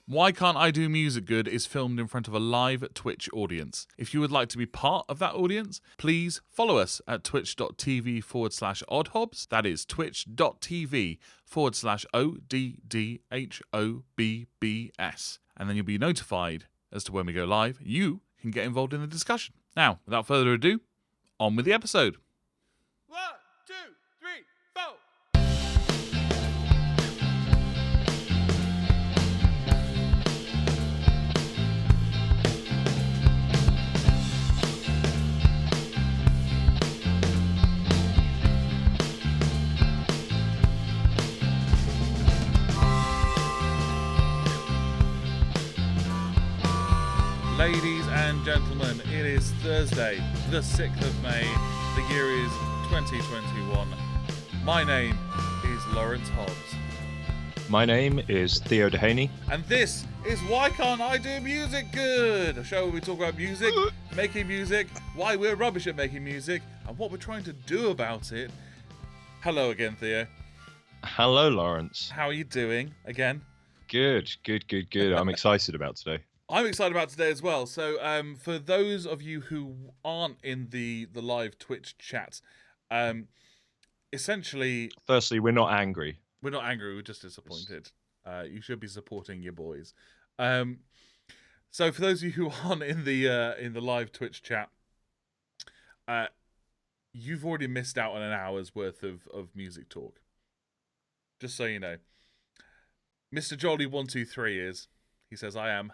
Why Can't I Do Music Good is filmed in front of a live Twitch audience. If you would like to be part of that audience, please follow us at twitch.tv/oddhobs. That is twitch.tv/ODDHOBBS. And then you'll be notified as to when we go live. You can get involved in the discussion. Now, without further ado, on with the episode. 1, 2, 3, 4. Ladies and gentlemen, it is Thursday, the 6th of May. The year is 2021. My name is Lawrence Hobbs. My name is Theo Dehaney. And this is Why Can't I Do Music Good? A show where we talk about music, making music, why we're rubbish at making music, and what we're trying to do about it. Hello again, Theo. Hello, Lawrence. How are you doing again? Good. I'm excited about today. I'm excited about today as well. So, for those of you who aren't in the live Twitch chat, essentially, Firstly, we're not angry. we're not angry. We're just disappointed. You should be supporting your boys. So, for those of you who aren't in the live Twitch chat, you've already missed out on an hour's worth of music talk. Just so you know, Mr. Jolly123 is. He says, "I am."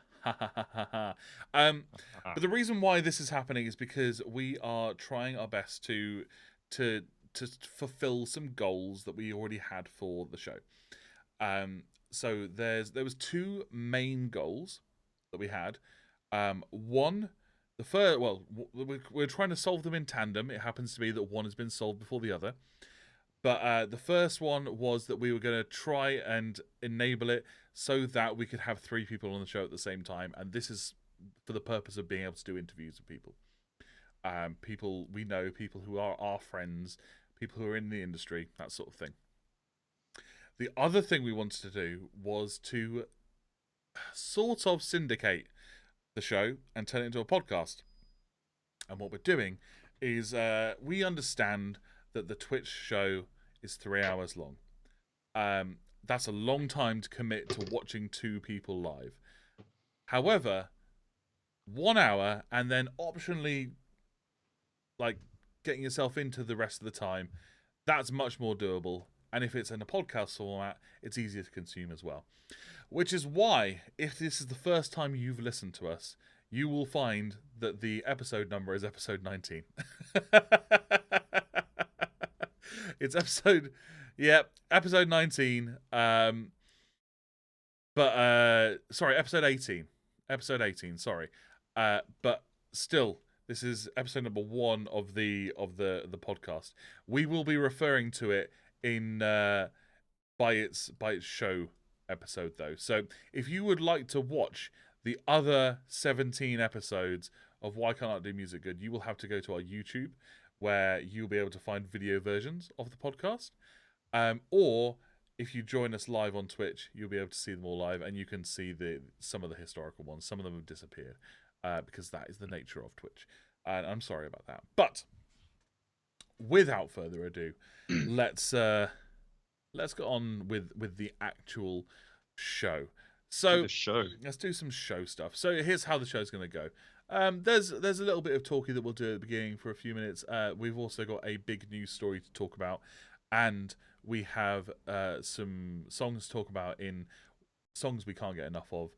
But the reason why this is happening is because we are trying our best to fulfill some goals that we already had for the show. So there was two main goals that we had. One, the first, well, we're trying to solve them in tandem. It happens to be that one has been solved before the other. But the first one was that we were going to try and enable it so that we could have three people on the show at the same time. And this is for the purpose of being able to do interviews with people. People we know, people who are our friends, people who are in the industry, that sort of thing. The other thing we wanted to do was to sort of syndicate the show and turn it into a podcast. And what we're doing is we understand that the Twitch show is 3 hours long. That's a long time to commit to watching two people live. However, 1 hour and then optionally like getting yourself into the rest of the time, that's much more doable. And if it's in a podcast format, it's easier to consume as well. Which is why, if this is the first time you've listened to us, you will find that the episode number is episode 19. It's episode 19. Sorry, episode 18. Episode 18. Sorry, but still, this is episode number 1 of the podcast. We will be referring to it in by its show episode though. So if you would like to watch the other 17 episodes of Why Can't I Do Music Good, you will have to go to our YouTube, where you'll be able to find video versions of the podcast. Or if you join us live on Twitch, you'll be able to see them all live, and you can see some of the historical ones. Some of them have disappeared because that is the nature of Twitch. And I'm sorry about that. But without further ado, let's get on with the actual show. So let's do some show stuff. So here's how the show's going to go. There's a little bit of talking that we'll do at the beginning for a few minutes. We've also got a big news story to talk about, and we have some songs to talk about in songs we can't get enough of,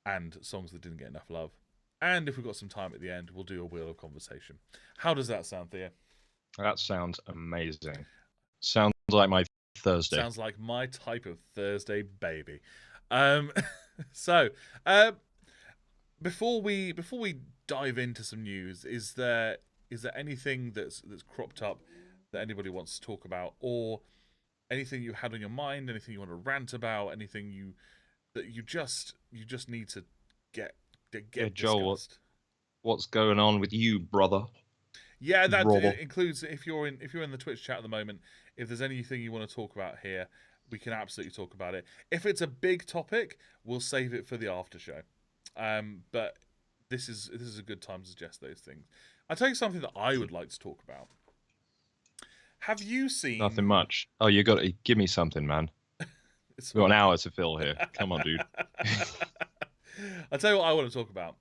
and songs that didn't get enough love. And if we've got some time at the end, we'll do a wheel of conversation. How does that sound, Theo? That sounds amazing. Sounds like my Thursday. Sounds like my type of Thursday, baby. So, before we dive into some news, is there anything that's cropped up that anybody wants to talk about, or anything you had on your mind, anything you want to rant about, anything that you just need to get Joel, discussed? what's going on with you, brother? Yeah, that Robert. includes if you're in the Twitch chat at the moment. If there's anything you want to talk about here, we can absolutely talk about it. If it's a big topic, we'll save it for the after show. But this is a good time to suggest those things. I'll tell you something that I would like to talk about. Have you seen? Nothing much. Oh, you got to give me something, man. We've got an hour to fill here. Come on, dude. I'll tell you what I want to talk about.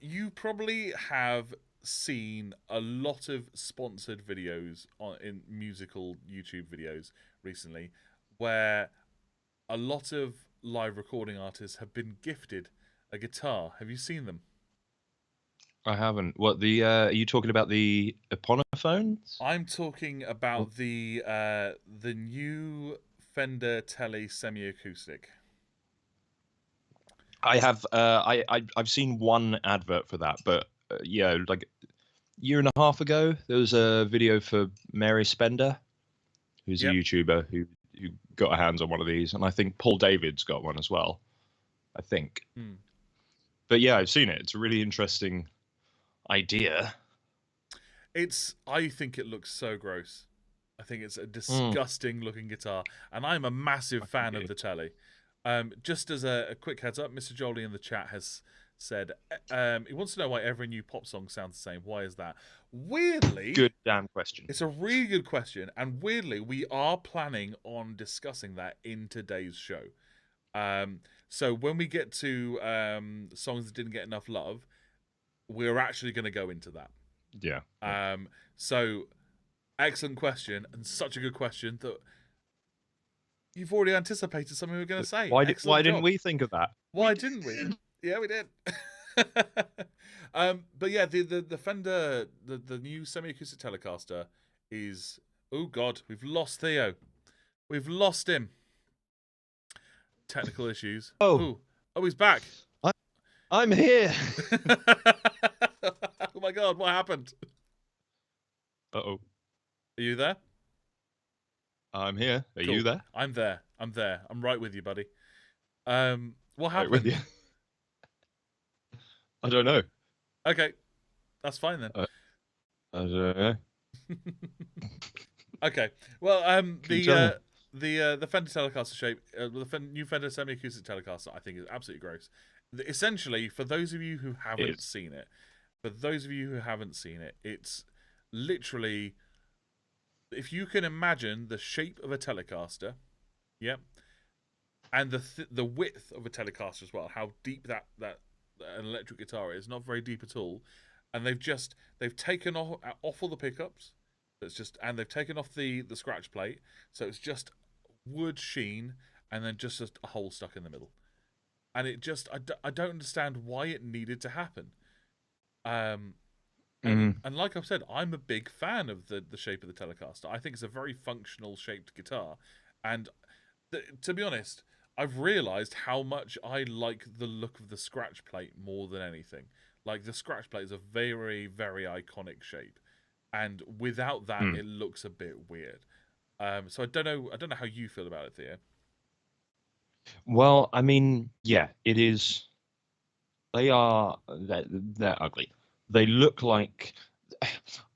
You probably have seen a lot of sponsored videos in musical YouTube videos recently, where a lot of live recording artists have been gifted a guitar. Have you seen them? I haven't. What are you talking about? The Eponophones? I'm talking about the new Fender Tele semi-acoustic. I have. I've seen one advert for that, but yeah, like a year and a half ago, there was a video for Mary Spender, who's Yep. a YouTuber who got her hands on one of these, and I think Paul David's got one as well. I think. But yeah, I've seen it. It's a really interesting idea. I think it looks so gross. I think it's a disgusting looking guitar, and I'm a massive fan of the Tele. Just as a quick heads up, Mr. Jolie in the chat has said he wants to know why every new pop song sounds the same. Why is that? Weirdly, Good damn question. it's a really good question, and weirdly, we are planning on discussing that in today's show. So when we get to songs that didn't get enough love, we're actually going to go into that. Yeah. So excellent question, and such a good question that you've already anticipated something we were going to say. Why Excellent didn't job. we think of that? Why didn't we? Yeah, we did. But yeah, the Fender, the new semi-acoustic Telecaster is. Oh God, we've lost Theo. We've lost him. Technical issues. Oh, he's back. I'm here. Oh my God, what happened? Uh-oh. Are you there? I'm here. Are Cool. you there? I'm there. I'm right with you, buddy. What happened? Right with you. I don't know. Okay, that's fine then. I don't know. Okay, well, you tell the Fender Telecaster shape, new Fender semi-acoustic Telecaster, I think is absolutely gross. Essentially, for those of you who haven't seen it, it's literally, if you can imagine the shape of a Telecaster, yep, and the width of a Telecaster as well, how deep that an electric guitar is, not very deep at all, and they've taken off all the pickups. And they've taken off the scratch plate, so it's just wood sheen, and then just a hole stuck in the middle. And it just, I don't understand why it needed to happen. And like I've said, I'm a big fan of the shape of the Telecaster. I think it's a very functional shaped guitar, and to be honest, I've realised how much I like the look of the scratch plate more than anything. Like, the scratch plate is a very, very iconic shape, and without that, it looks a bit weird. So I don't know how you feel about it, Theo. Well, I mean, yeah, it is. They're ugly. They look like.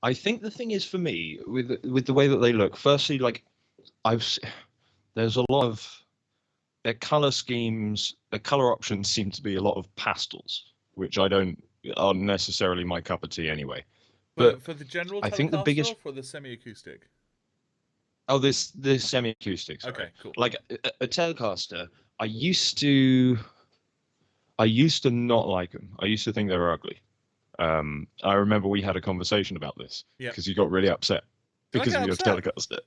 I think the thing is for me with the way that they look. Firstly, like there's a lot of their color schemes. Their color options seem to be a lot of pastels, which aren't necessarily my cup of tea anyway. But for the general Telecaster, I think the biggest or for the semi-acoustic? Oh, this semi-acoustic. Sorry. Okay, cool. Like a Telecaster, I used to not like them. I used to think they were ugly. I remember we had a conversation about this because you got really upset because of your Telecaster.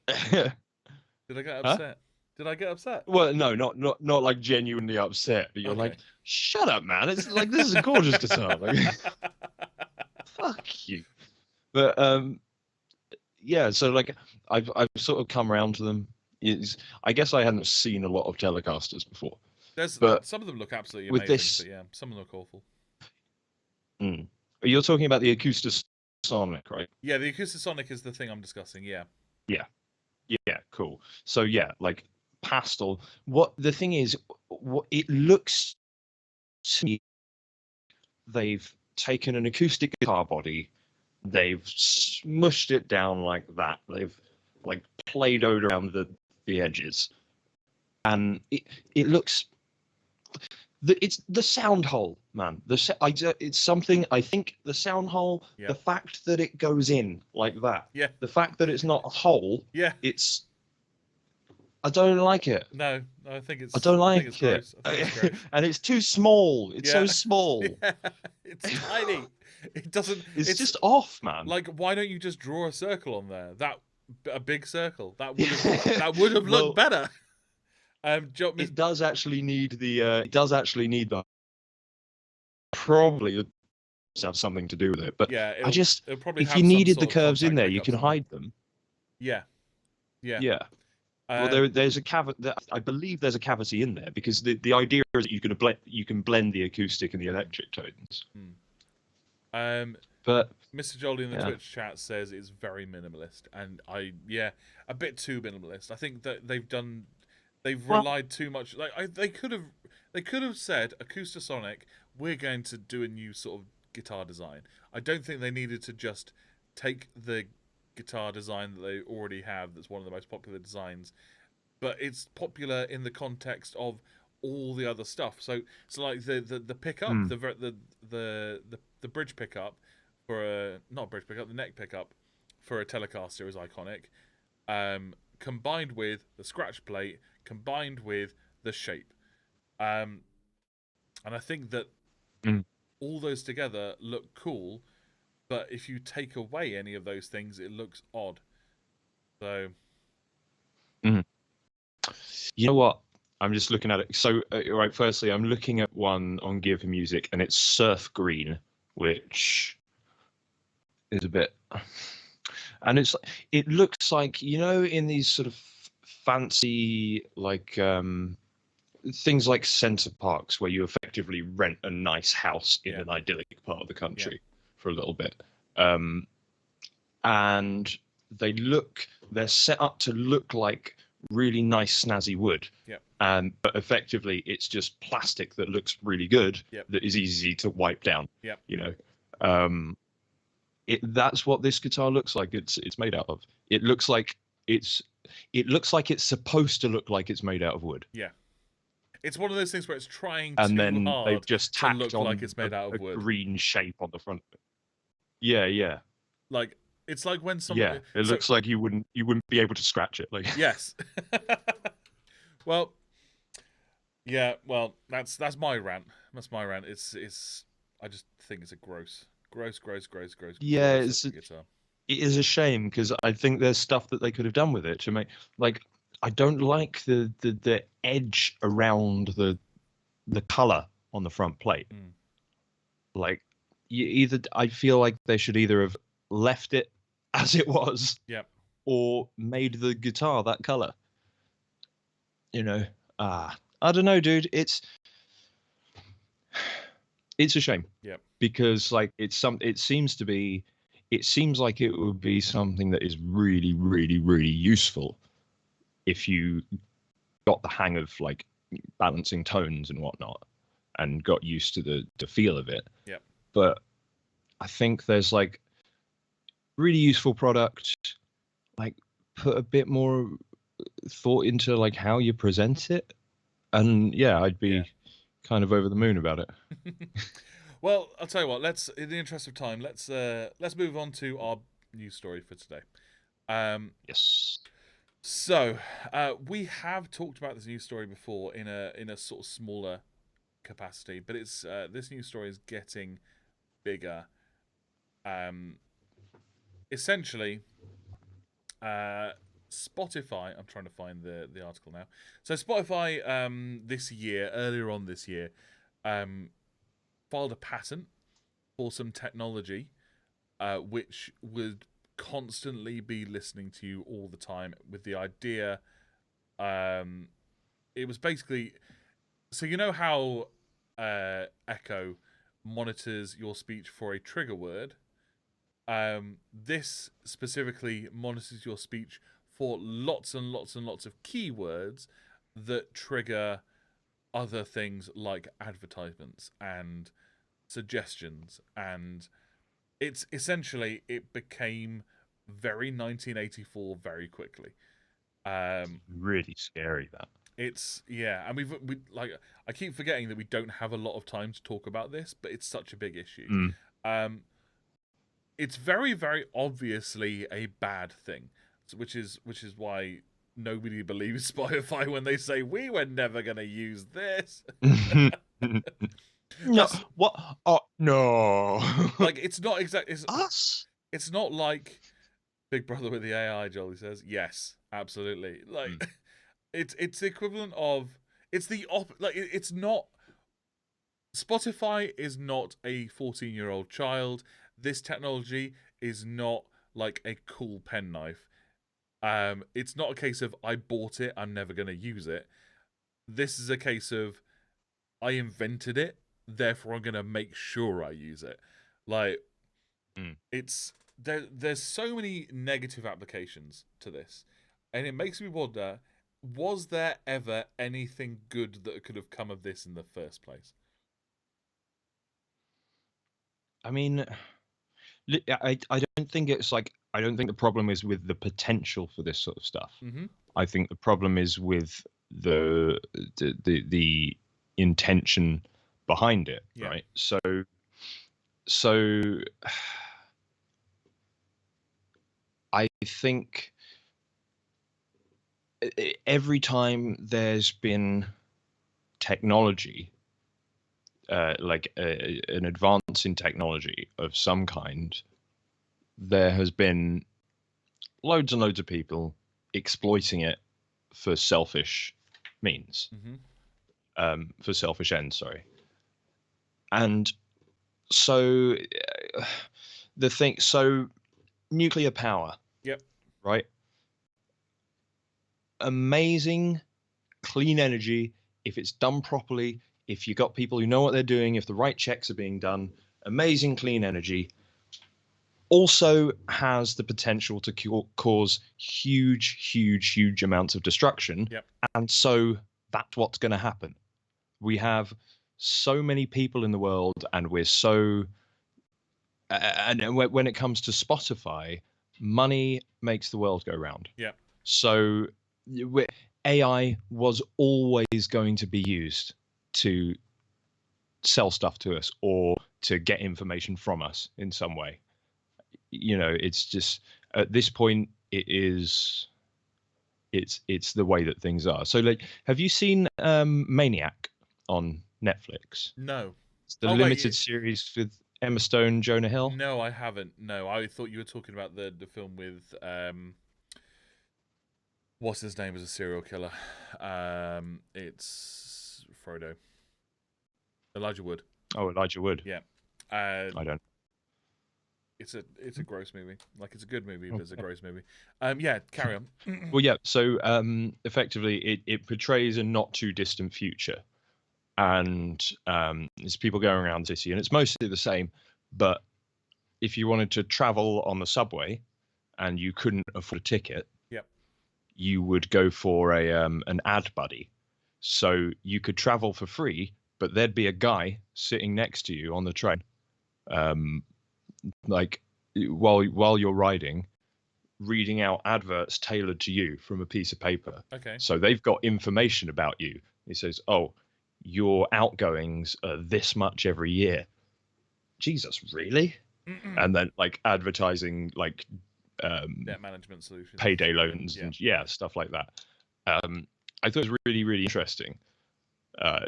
Did I get upset? Huh? Did I get upset? Well, no, not like genuinely upset, but you're like, shut up, man. It's like, this is a gorgeous guitar. Like, fuck you. But yeah, so like I've sort of come around to them. I guess I hadn't seen a lot of Telecasters before. But some of them look absolutely amazing, but yeah, some of them look awful. You're talking about the Acoustasonic, right? Yeah, the Acoustasonic is the thing I'm discussing, yeah. Yeah, cool. So yeah, like pastel. What the thing is, what it looks to me, they've taken an acoustic guitar body, they've smushed it down like that. They've like Play-Dohed around the edges, and it looks. It's the sound hole, man. It's something. I think the sound hole, Yep. the fact that it goes in like that, Yeah. the fact that it's not a hole, Yeah. it's. I don't like it. No, I think it's. I don't I think like it's it. gross. I think it's gross. And it's too small. It's so Yeah. small. Yeah. It's tiny. It doesn't. It's just off, man. Like, why don't you just draw a circle on there? A big circle that would have looked better. It does actually need the. It does actually need the. Probably have something to do with it, but yeah, I just it'll probably if have you some needed sort the of curves in contact there, you pickups can on there. hide them. Yeah. Yeah. Well, there's a cavity. I believe there's a cavity in there because the idea is that you can blend the acoustic and the electric tones. But Mr. Jolly in the Twitch chat says it's very minimalist, and a bit too minimalist. I think that they've relied too much. Like they could have said, Acoustasonic, we're going to do a new sort of guitar design. I don't think they needed to just take the guitar design that they already have. That's one of the most popular designs, but it's popular in the context of all the other stuff. So like the pickup, the bridge pickup for the neck pickup for a Telecaster is iconic. Combined with the scratch plate, combined with the shape, and I think that all those together look cool. But if you take away any of those things, it looks odd. So, you know what? I'm just looking at it. So, right, firstly, I'm looking at one on Gear for Music, and it's surf green, which is a bit. And it looks like, in these sort of fancy, like things like Centre Parks, where you effectively rent a nice house in an idyllic part of the country for a little bit. And they're set up to look like really nice snazzy wood. But effectively it's just plastic that looks really good, that is easy to wipe down. That's what this guitar looks like. It's made out of. It looks like it's supposed to look like it's made out of wood. It's one of those things where it's trying and too then hard they've just to tacked look on like it's made out of wood. Green shape on the front. Yeah. Like it's like when someone. Yeah, it looks like you wouldn't be able to scratch it. Like yes. Well, yeah. Well, that's my rant. That's my rant. It's. I just think it's a gross. Yeah, it's guitar. It is a shame because I think there's stuff that they could have done with it to make like. I don't like the edge around the color on the front plate. Like I feel like they should either have left it as it was, or made the guitar that color. I don't know, dude. It's a shame. Because like it seems like it would be something that is really, really, really useful if you got the hang of like balancing tones and whatnot and got used to the feel of it. But I think there's like really useful product, like put a bit more thought into like how you present it. And I'd be kind of over the moon about it. Well, I'll tell you what, let's, in the interest of time, let's move on to our news story for today. Yes. So, we have talked about this news story before in a sort of smaller capacity, but it's this news story is getting bigger. Essentially, Spotify. I'm trying to find the article now. So Spotify, earlier on this year, filed a patent for some technology, which would constantly be listening to you all the time with the idea. It was basically, so you know how Echo monitors your speech for a trigger word. This specifically monitors your speech for lots and lots and lots of keywords that trigger other things like advertisements and suggestions, and it's essentially, it became very 1984 very quickly. Really scary, that. It's and we like I keep forgetting that we don't have a lot of time to talk about this, but it's such a big issue. Mm. It's very, very obviously a bad thing, which is why nobody believes Spotify when they say we were never going to use this. No, what? Oh no! Like it's not exactly Us. It's not like Big Brother with the AI. Jolly says yes, absolutely. Like it's the equivalent of it's the like it's not. Spotify is not a 14-year-old child. This technology is not like a cool penknife. It's not a case of I bought it, I'm never going to use it. This is a case of I invented it, therefore I'm going to make sure I use it. Like it's there's so many negative applications to this, and it makes me wonder: was there ever anything good that could have come of this in the first place? I mean, I don't think it's like I don't think the problem is with the potential for this sort of stuff. Mm-hmm. I think the problem is with the intention behind it, right? So I think every time there's been technology, like an advance in technology of some kind, there has been loads and loads of people exploiting it for selfish means, for selfish ends, sorry. And so nuclear power, right? Amazing clean energy if it's done properly, if you got people who know what they're doing, if the right checks are being done. Amazing clean energy also has the potential to cause huge amounts of destruction. And so that's what's going to happen. We have so many people in the world, and we're so and when it comes to Spotify, money makes the world go round. So AI was always going to be used to sell stuff to us or to get information from us in some way. You know, it's just at this point it's the way that things are. So like, have you seen Maniac on Netflix? No. It's the limited series with Emma Stone, Jonah Hill. No, I haven't. No, I thought you were talking about the film with what's his name as a serial killer. It's Frodo. Elijah Wood. Oh, Elijah Wood. Yeah. I don't. It's a gross movie. Like it's a good movie, but it's a gross movie. Yeah, carry on. Well, yeah. So effectively, it portrays a not too distant future, and there's people going around the city, and it's mostly the same. But if you wanted to travel on the subway, and you couldn't afford a ticket, you would go for an ad buddy. So you could travel for free, but there'd be a guy sitting next to you on the train, like while you're riding, reading out adverts tailored to you from a piece of paper. Okay. So they've got information about you. He says, "Oh, your outgoings are this much every year." Jesus, really? And then like advertising, like debt management solutions, payday loans, and stuff like that. I thought it was really interesting.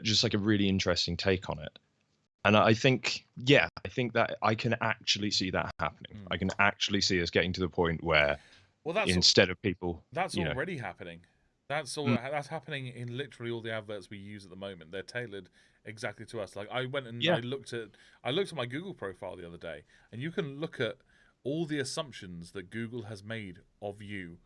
Just like a really interesting take on it. And I think that I can actually see that happening. I can actually see us getting to the point where, instead of people, that's already happening. That's that's happening in literally all the adverts we use at the moment. They're tailored exactly to us. Like I went and I looked at my Google profile the other day, and you can look at all the assumptions that Google has made of you,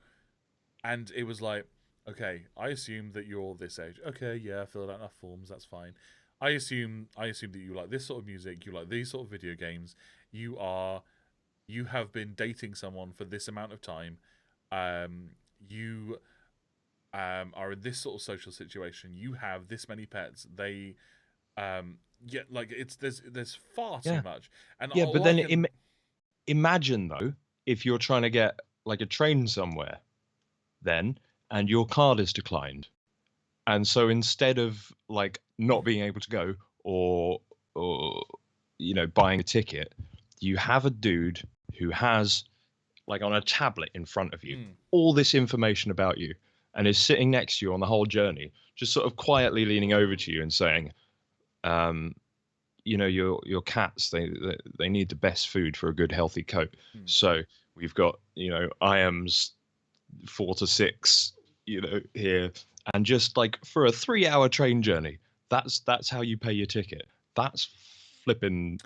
and it was like, okay, I assume that you're this age. Okay, yeah, I filled out enough forms. That's fine. I assume that you like this sort of music, you like these sort of video games, you have been dating someone for this amount of time, you are in this sort of social situation, you have this many pets, they like there's far too much. And but then imagine though, if you're trying to get like a train somewhere then, and your card is declined, And so instead of like not being able to go or buying a ticket, you have a dude who has like on a tablet in front of you all this information about you and is sitting next to you on the whole journey, just sort of quietly leaning over to you and saying, your cats, they need the best food for a good healthy coat. So we've got IAM's 4 to 6 here, and just like for a 3-hour train journey, that's how you pay your ticket. That's flipping.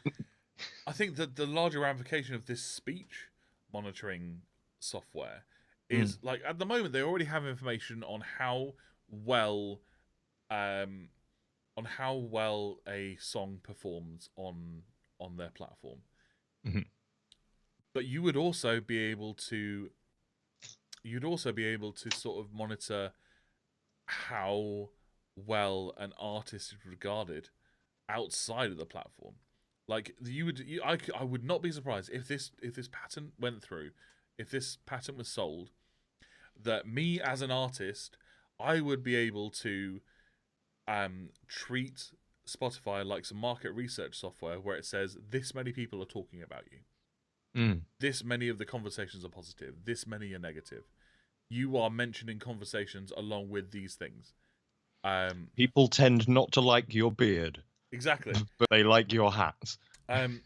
I think that the larger ramification of this speech monitoring software is like at the moment they already have information on how well a song performs on their platform. But you would also be able to sort of monitor how well an artist is regarded outside of the platform. Like I would not be surprised if this patent went through, if this patent was sold, that me as an artist, I would be able to treat Spotify like some market research software where it says this many people are talking about you. This many of the conversations are positive. This many are negative. You are mentioning conversations along with these things. People tend not to like your beard. Exactly. But they like your hats. And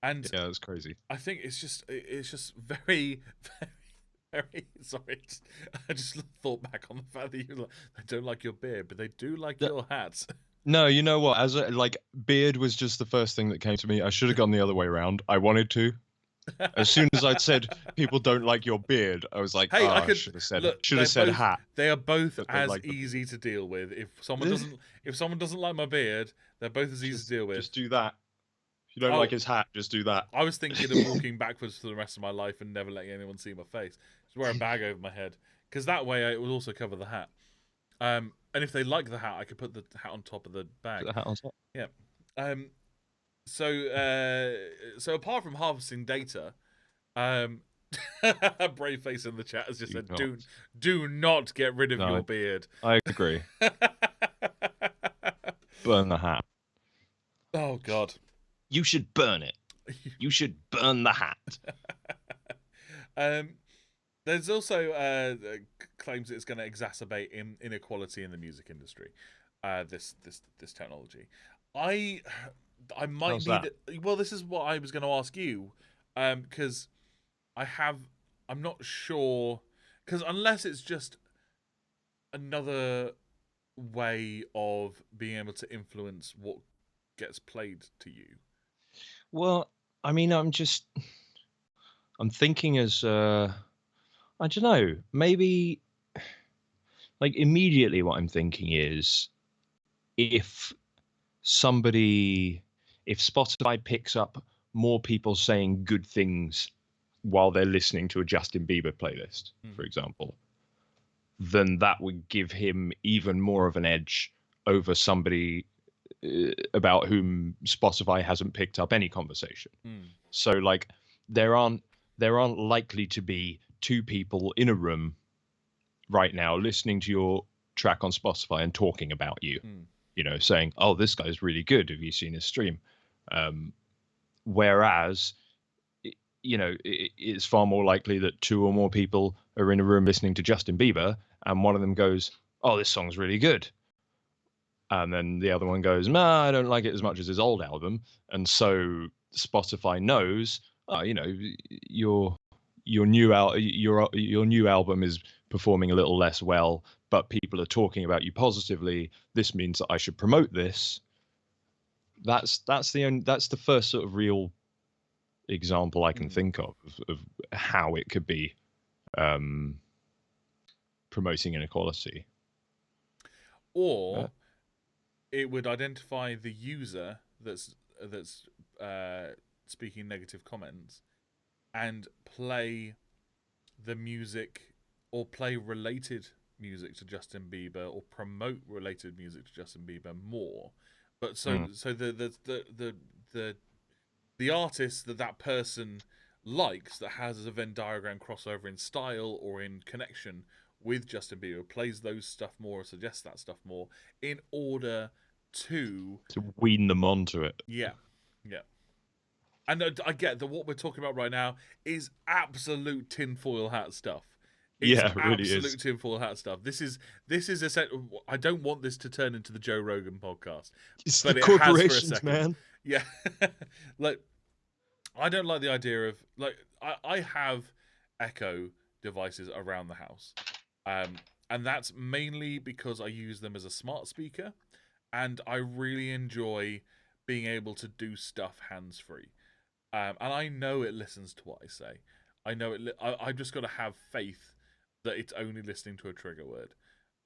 yeah, that's crazy. I think it's just very, very, very sorry. I just thought back on the fact that they don't like your beard, but they do like your hats. No, you know what? Beard was just the first thing that came to me. I should have gone the other way around. I wanted to. As soon as I'd said people don't like your beard, I was like, hey, I should have said hat. They are both as easy to deal with. If someone doesn't like my beard, they're both as easy to deal with. Just do that. If you don't like his hat, just do that. I was thinking of walking backwards for the rest of my life and never letting anyone see my face. Just wear a bag over my head, because that way it would also cover the hat. And if they like the hat, I could put the hat on top of the bag. Put the hat on top. Yeah. So apart from harvesting data, Brave Face in the chat has just said, "Do not get rid of your beard." I agree. Burn the hat. Oh God. You should burn it. You should burn the hat. There's also claims it's going to exacerbate inequality in the music industry. This technology. I might need it. Well, this is what I was going to ask you, because I'm not sure, because unless it's just another way of being able to influence what gets played to you. Well, I mean, I'm thinking as I don't know, maybe like immediately what I'm thinking is if Spotify picks up more people saying good things while they're listening to a Justin Bieber playlist, for example, then that would give him even more of an edge over somebody about whom Spotify hasn't picked up any conversation. So like there aren't likely to be two people in a room right now listening to your track on Spotify and talking about you. Saying, "Oh, this guy's really good. Have you seen his stream?" Whereas, it's far more likely that two or more people are in a room listening to Justin Bieber, and one of them goes, "Oh, this song's really good," and then the other one goes, "Nah, I don't like it as much as his old album," and so Spotify knows, your new album is performing a little less well, but people are talking about you positively. This means that I should promote this. That's the first sort of real example I can think of how it could be promoting inequality. Or it would identify the user that's speaking negative comments and play the music or play related music to Justin Bieber or promote related music to Justin Bieber more. But so the artist that person likes, that has a Venn diagram crossover in style or in connection with Justin Bieber, plays those stuff more, or suggests that stuff more, in order to wean them onto it. yeah. And I get that what we're talking about right now is absolute tinfoil hat stuff. It's Yeah, it really is. absolute tinfoil hat stuff. This is I don't want this to turn into the Joe Rogan podcast, It's but the it has for a corporations, second. man. Yeah, like I don't like the idea of like I have Echo devices around the house, and that's mainly because I use them as a smart speaker, and I really enjoy being able to do stuff hands free. And I know it listens to what I say. I know it. I've just got to have faith that it's only listening to a trigger word,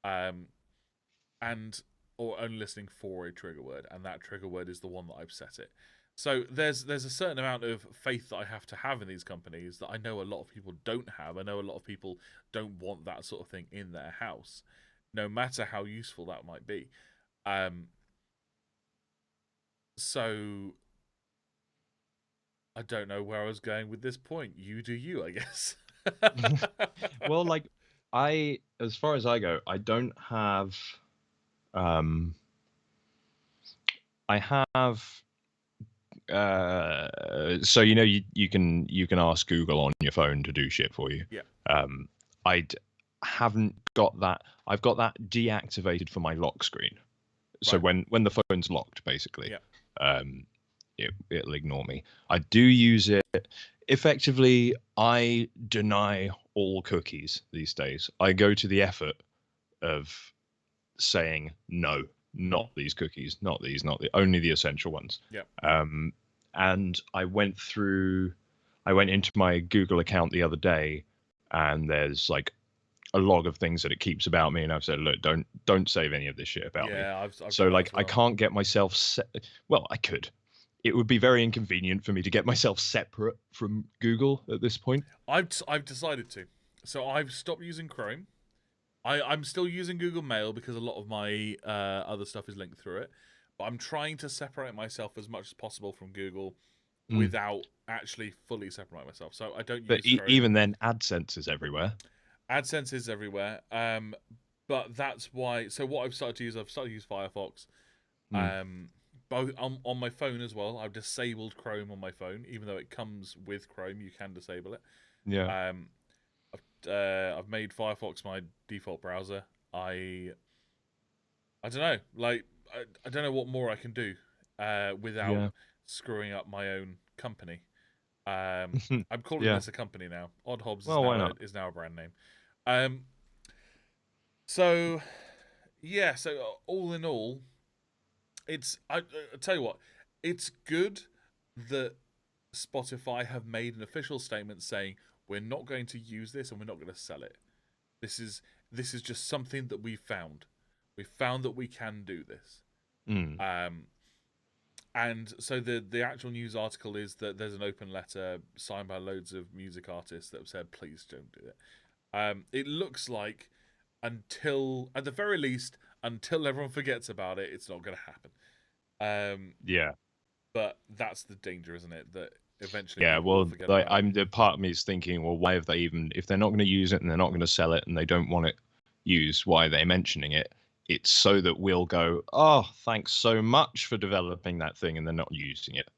and or only listening for a trigger word, and that trigger word is the one that I've set it. So there's a certain amount of faith that I have to have in these companies that I know a lot of people don't have. I know a lot of people don't want that sort of thing in their house, no matter how useful that might be. So I don't know where I was going with this point. You do you, I guess. Well, like as far as I go, I don't have. I have. So you can ask Google on your phone to do shit for you. Yeah. I haven't got that. I've got that deactivated for my lock screen. So Right. when the phone's locked, basically, Yeah. It'll ignore me. I do use it. Effectively, I deny all cookies these days. I go to the effort of saying no, not these cookies, not these, not the only the essential ones. Yeah. And I went into my Google account the other day, and there's like a log of things that it keeps about me, and I've said, look, don't save any of this shit about me. Yeah, I've So done that like as well. I can't get myself well, I could. It would be very inconvenient for me to get myself separate from Google at this point. I've decided to. So I've stopped using Chrome. I'm still using Google Mail because a lot of my other stuff is linked through it. But I'm trying to separate myself as much as possible from Google without actually fully separating myself. So I don't But use Chrome. even then, AdSense is everywhere. AdSense is everywhere. But that's why. So what I've started to use Firefox. Both on my phone as well. I've disabled Chrome on my phone, even though it comes with Chrome. You can disable it. Yeah. I've made Firefox my default browser. I don't know. Like I don't know what more I can do without screwing up my own company. I'm calling this a company now. Odd Hobbs is now a brand name. So yeah. So all in all, I tell you what, it's good that Spotify have made an official statement saying we're not going to use this and we're not going to sell it. This is just something that we found. We found that we can do this. And so the actual news article is that there's an open letter signed by loads of music artists that have said please don't do it. It looks like until at the very least until everyone forgets about it, it's not going to happen. Yeah. But that's the danger, isn't it? That eventually well, forget like about the part of me is thinking, well, why have they even, if they're not going to use it and they're not going to sell it and they don't want it used, why are they mentioning it? It's so that we'll go, oh, thanks so much for developing that thing, and they're not using it.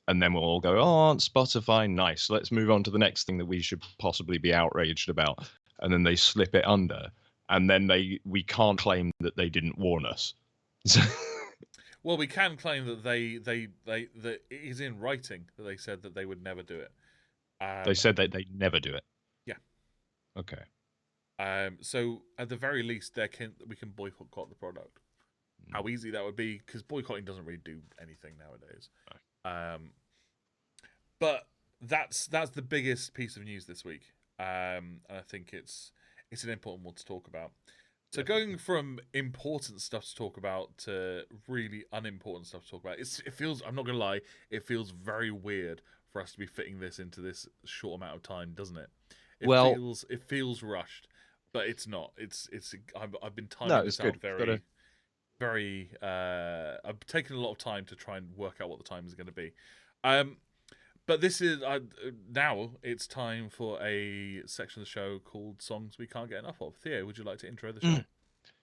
And then we'll all go, oh, Spotify, nice. Let's move on to the next thing that we should possibly be outraged about. And then they slip it under, and then we can't claim that they didn't warn us. Well, we can claim that that it is in writing that they said that they would never do it. They said that they never do it. Yeah. Okay. So at the very least, we can boycott the product. How easy that would be, because boycotting doesn't really do anything nowadays. But that's the biggest piece of news this week, and I think it's an important one to talk about. So going from important stuff to talk about to really unimportant stuff to talk about, it feels, I'm not gonna lie, it feels very weird for us to be fitting this into this short amount of time, doesn't it? It feels rushed, but it's not. I've been timing this out very. I've taken a lot of time to try and work out what the time is going to be. But this is now it's time for a section of the show called "Songs We Can't Get Enough of." Theo, would you like to intro the show?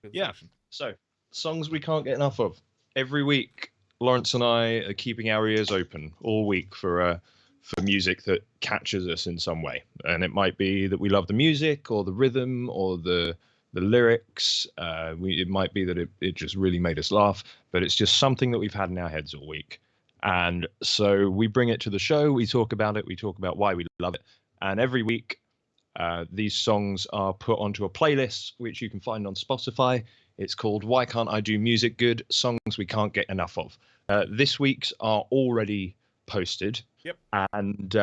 Good Yeah. section. So, songs we can't get enough of. Every week, Lawrence and I are keeping our ears open all week for music that catches us in some way. And it might be that we love the music or the rhythm or the lyrics. It might be that it just really made us laugh, but it's just something that we've had in our heads all week. And so we bring it to the show. We talk about it. We talk about why we love it. And every week, these songs are put onto a playlist, which you can find on Spotify. It's called Why Can't I Do Music Good? Songs We Can't Get Enough of. This week's are already posted. Yep. And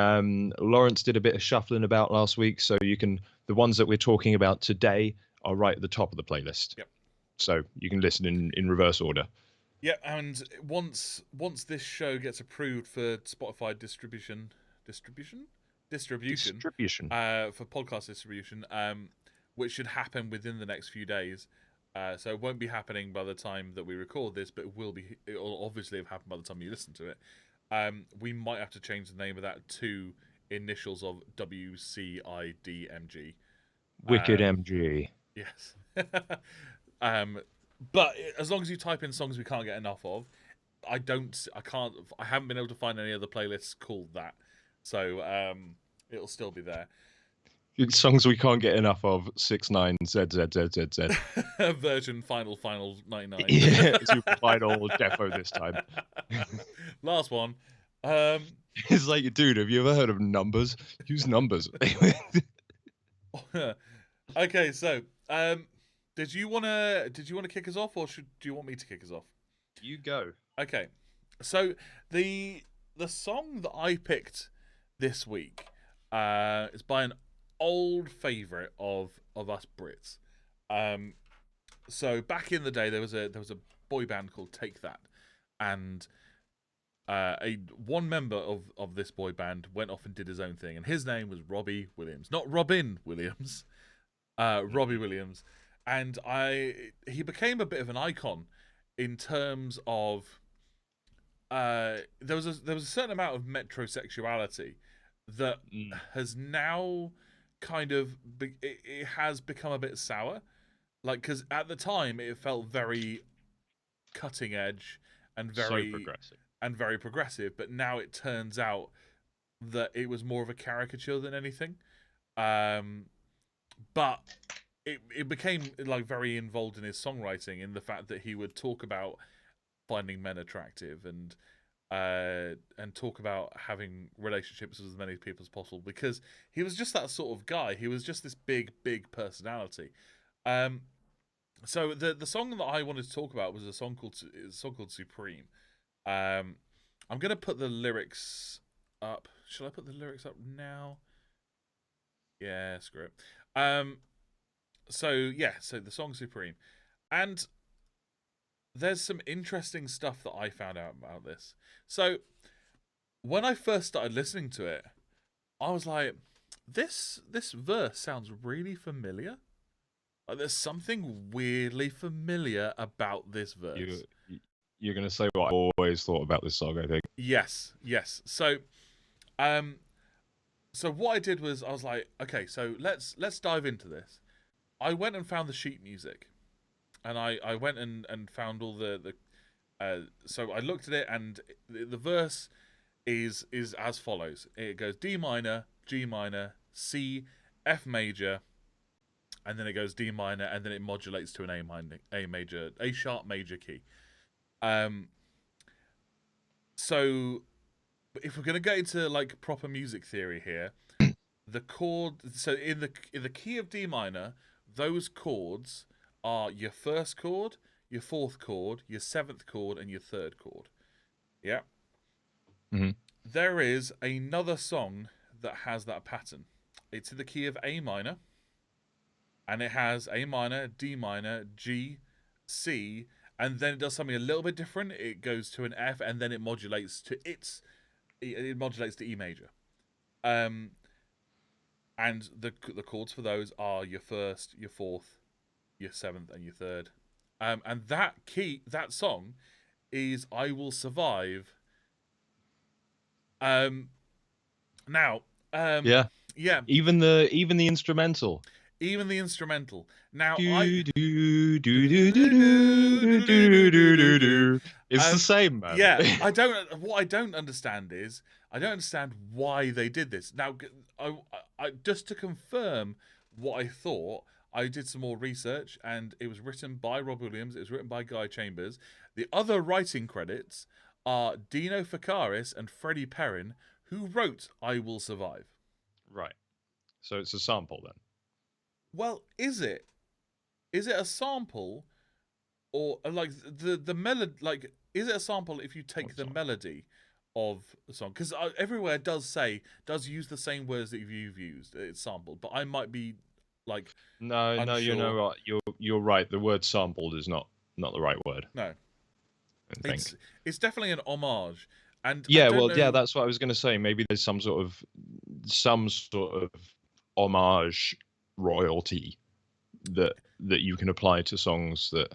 Lawrence did a bit of shuffling about last week. So the ones that we're talking about today are right at the top of the playlist. Yep. So you can listen in reverse order. Yeah, and once this show gets approved for Spotify distribution for podcast distribution, which should happen within the next few days. So it won't be happening by the time that we record this, but it will obviously have happened by the time you listen to it. We might have to change the name of that to initials of WCIDMG. Wicked MG. Yes. But as long as you type in songs we can't get enough of, I haven't been able to find any other playlists called that. So it'll still be there. Songs we can't get enough of, 69ZZZZZ. Version final 99. Yeah, super final defo this time. Last one. It's like, dude, have you ever heard of numbers? Use numbers. Okay, so did you wanna kick us off, or do you want me to kick us off? You go. Okay, so the song that I picked this week is by an old favourite of us Brits. So back in the day, there was a boy band called Take That, and one member of this boy band went off and did his own thing, and his name was Robbie Williams, not Robin Williams. Robbie Williams, and he became a bit of an icon in terms of there was a certain amount of metrosexuality that has now kind of it has become a bit sour, like, because at the time it felt very cutting edge and very progressive, but now it turns out that it was more of a caricature than anything. But it became like very involved in his songwriting, in the fact that he would talk about finding men attractive and talk about having relationships with as many people as possible, because he was just that sort of guy. He was just this big personality. So the song that I wanted to talk about was a song called Supreme. I'm gonna put the lyrics up. Should I put the lyrics up now? Yeah, screw it. So the song Supreme, and there's some interesting stuff that I found out about this. So when I first started listening to it, I was like, this verse sounds really familiar. Like, there's something weirdly familiar about this verse. You're gonna say what I always thought about this song, I think. Yes. So what I did was, I was like, okay, so let's dive into this. I went and found the sheet music, and I went and found all the so I looked at it, and the verse is as follows. It goes D minor, G minor, C, F major, and then it goes D minor, and then it modulates to an A sharp major key. So if we're gonna get into like proper music theory here, the chord. So in the key of D minor, those chords are your first chord, your fourth chord, your seventh chord, and your third chord. Yeah. Mm-hmm. There is another song that has that pattern. It's in the key of A minor, and it has A minor, D minor, G, C, and then it does something a little bit different. It goes to an F, and then it modulates to E major. And the chords for those are your first, your fourth, your seventh, and your third. And that song is "I Will Survive." Now, Yeah. yeah, Even the instrumental. even the instrumental. Now, Do do do do do do do do do do. It's the same, man. Yeah, What I don't understand is I don't understand why they did this. Now, I just to confirm what I thought, I did some more research, and it was written by Robbie Williams. It was written by Guy Chambers. The other writing credits are Dino Fakaris and Freddie Perrin, who wrote "I Will Survive." Right. So it's a sample then. Well, is it? Is it a sample, or like the melody? Like, is it a sample if you take the melody of the song? Because everywhere does use the same words that you've used. It's sampled, but I might be like no, you know what? You're right. The word sampled is not the right word. No, I think it's definitely an homage. And yeah, yeah, that's what I was going to say. Maybe there's some sort of homage royalty that you can apply to songs that.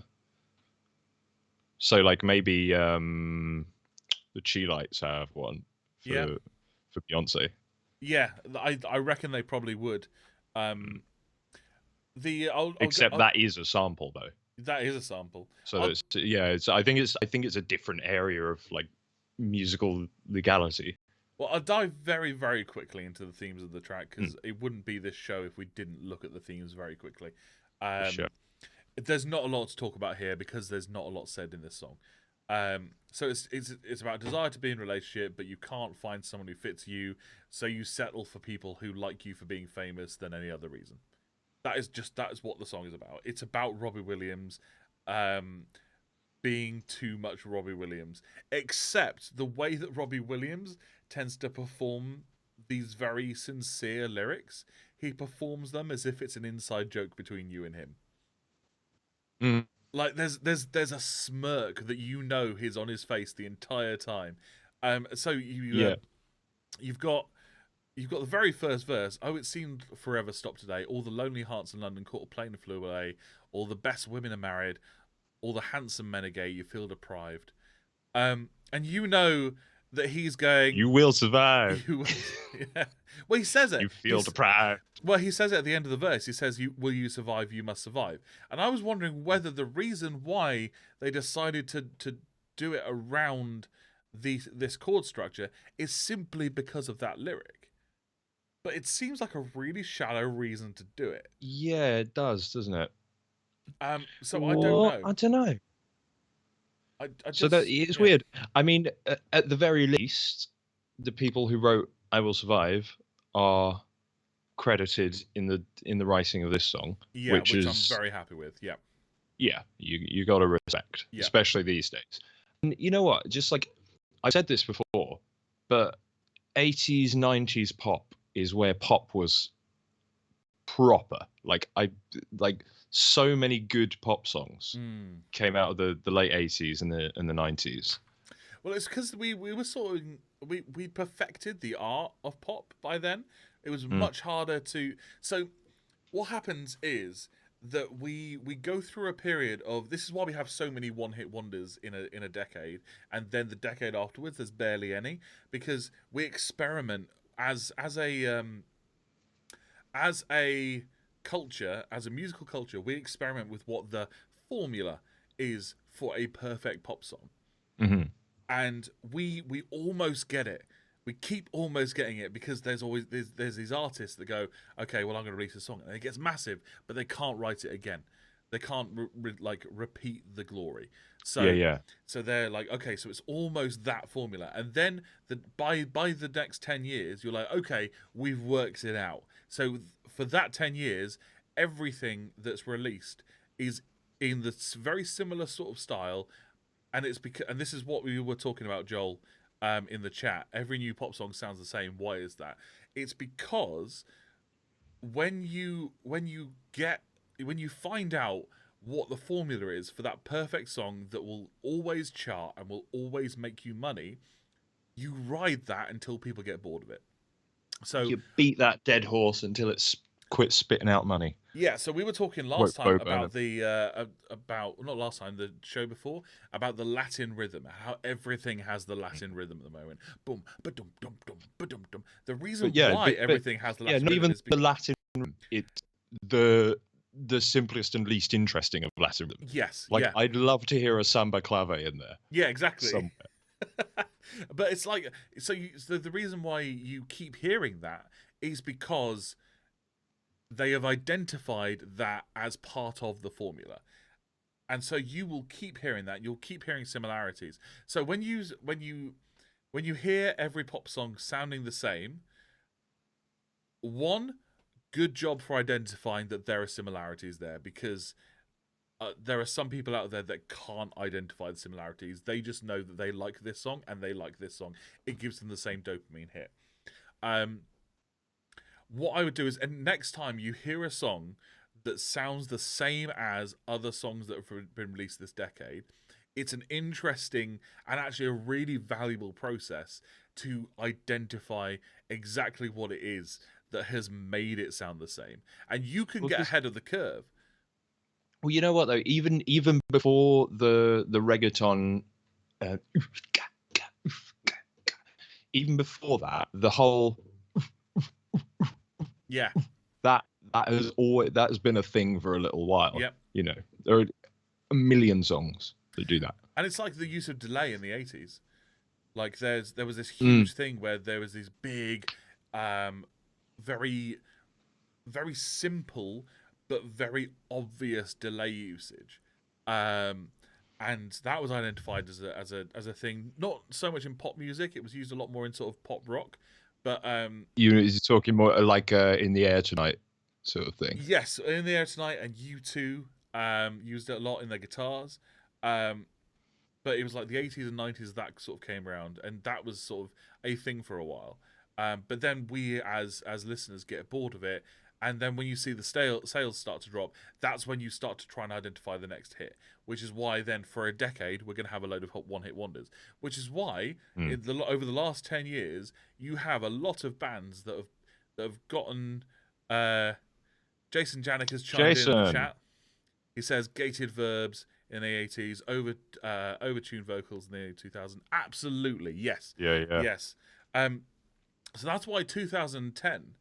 So like maybe the Chi Lights have one for Beyonce. Yeah, I reckon they probably would. Except that is a sample though. That is a sample. So I think it's a different area of like musical legality. Well, I'll dive very, very quickly into the themes of the track, because it wouldn't be this show if we didn't look at the themes very quickly. Sure. There's not a lot to talk about here because there's not a lot said in this song. So it's about desire to be in a relationship, but you can't find someone who fits you, so you settle for people who like you for being famous than any other reason. That is what the song is about. It's about Robbie Williams being too much Robbie Williams, except the way that Robbie Williams tends to perform these very sincere lyrics. He performs them as if it's an inside joke between you and him. Like there's a smirk that is on his face the entire time. So you've got the very first verse. Oh, it seemed forever stopped today. All the lonely hearts in London caught a plane and flew away. All the best women are married. All the handsome men are gay. You feel deprived. And that he's going, you will survive. Yeah. Well, he says it. You feel deprived. Well, he says it at the end of the verse. He says, will you survive? You must survive. And I was wondering whether the reason why they decided to do it around this chord structure is simply because of that lyric. But it seems like a really shallow reason to do it. Yeah, it does, doesn't it? So I don't know. I don't know. So that it's weird. I mean, at the very least, the people who wrote "I Will Survive" are credited in the writing of this song, which I'm very happy with. Yeah, you got to respect, especially these days. And you know what? Just like I've said this before, but 80s, 90s pop is where pop was proper. Like so many good pop songs came out of the late 80s and the 90s. Well, it's because we were sort of we perfected the art of pop by then. It was much harder to. So what happens is that we go through a period of. This is why we have so many one-hit wonders in a decade, and then the decade afterwards there's barely any, because we experiment as a culture, as a musical culture, we experiment with what the formula is for a perfect pop song. And we almost get it. We keep almost getting it, because there's these artists that go, okay, well, I'm going to release a song, and it gets massive, but they can't write it again. They can't repeat the glory. So So they're like, okay, so it's almost that formula, and then by the next 10 years, you're like, okay, we've worked it out. So for that 10 years, everything that's released is in the very similar sort of style, and it's because, and this is what we were talking about, Joel, in the chat. Every new pop song sounds the same. Why is that? It's because when you find out what the formula is for that perfect song that will always chart and will always make you money, you ride that until people get bored of it. So you beat that dead horse until it's quit spitting out money. Yeah, so we were talking last time about not last time, the show before, about the Latin rhythm, how everything has the Latin rhythm at the moment. Boom, ba-dum, dum, dum, ba-dum, dum. The reason why everything has the Latin not rhythm even is the Latin rhythm. It's the simplest and least interesting of Latin rhythm. Yes, Like yeah. I'd love to hear a samba clave in there. Yeah, exactly. Somewhere. But it's like, so the reason why you keep hearing that is because they have identified that as part of the formula. And so you will keep hearing that. You'll keep hearing similarities. So when you hear every pop song sounding the same, one, good job for identifying that there are similarities there, because there are some people out there that can't identify the similarities. They just know that they like this song and they like this song. It gives them the same dopamine hit. What I would do is, and next time you hear a song that sounds the same as other songs that have been released this decade, it's an interesting and actually a really valuable process to identify exactly what it is that has made it sound the same. And you can get ahead of the curve. Well, you know what though, even before the reggaeton, even before that, the whole that has been a thing for a little while. Yep. You know, there are a million songs that do that. And it's like the use of delay in the 80s. Like there was this huge thing where there was these big, very, very simple but very obvious delay usage, and that was identified as a thing. Not so much in pop music; it was used a lot more in sort of pop rock. But you're talking more like In the Air Tonight sort of thing. Yes, In the Air Tonight, and U2 used it a lot in their guitars. But it was like the 80s and 90s that sort of came around, and that was sort of a thing for a while. But then we, as listeners, get bored of it, and then when you see the sales start to drop, that's when you start to try and identify the next hit. Which is why then, for a decade, we're going to have a load of one-hit wonders. Which is why, over the last 10 years, you have a lot of bands that have gotten. Jason Janik has chimed in the chat. He says gated verbs in the 80s, overtuned vocals in the 2000s. Absolutely, yes. Yeah. Yes. So that's why 2010,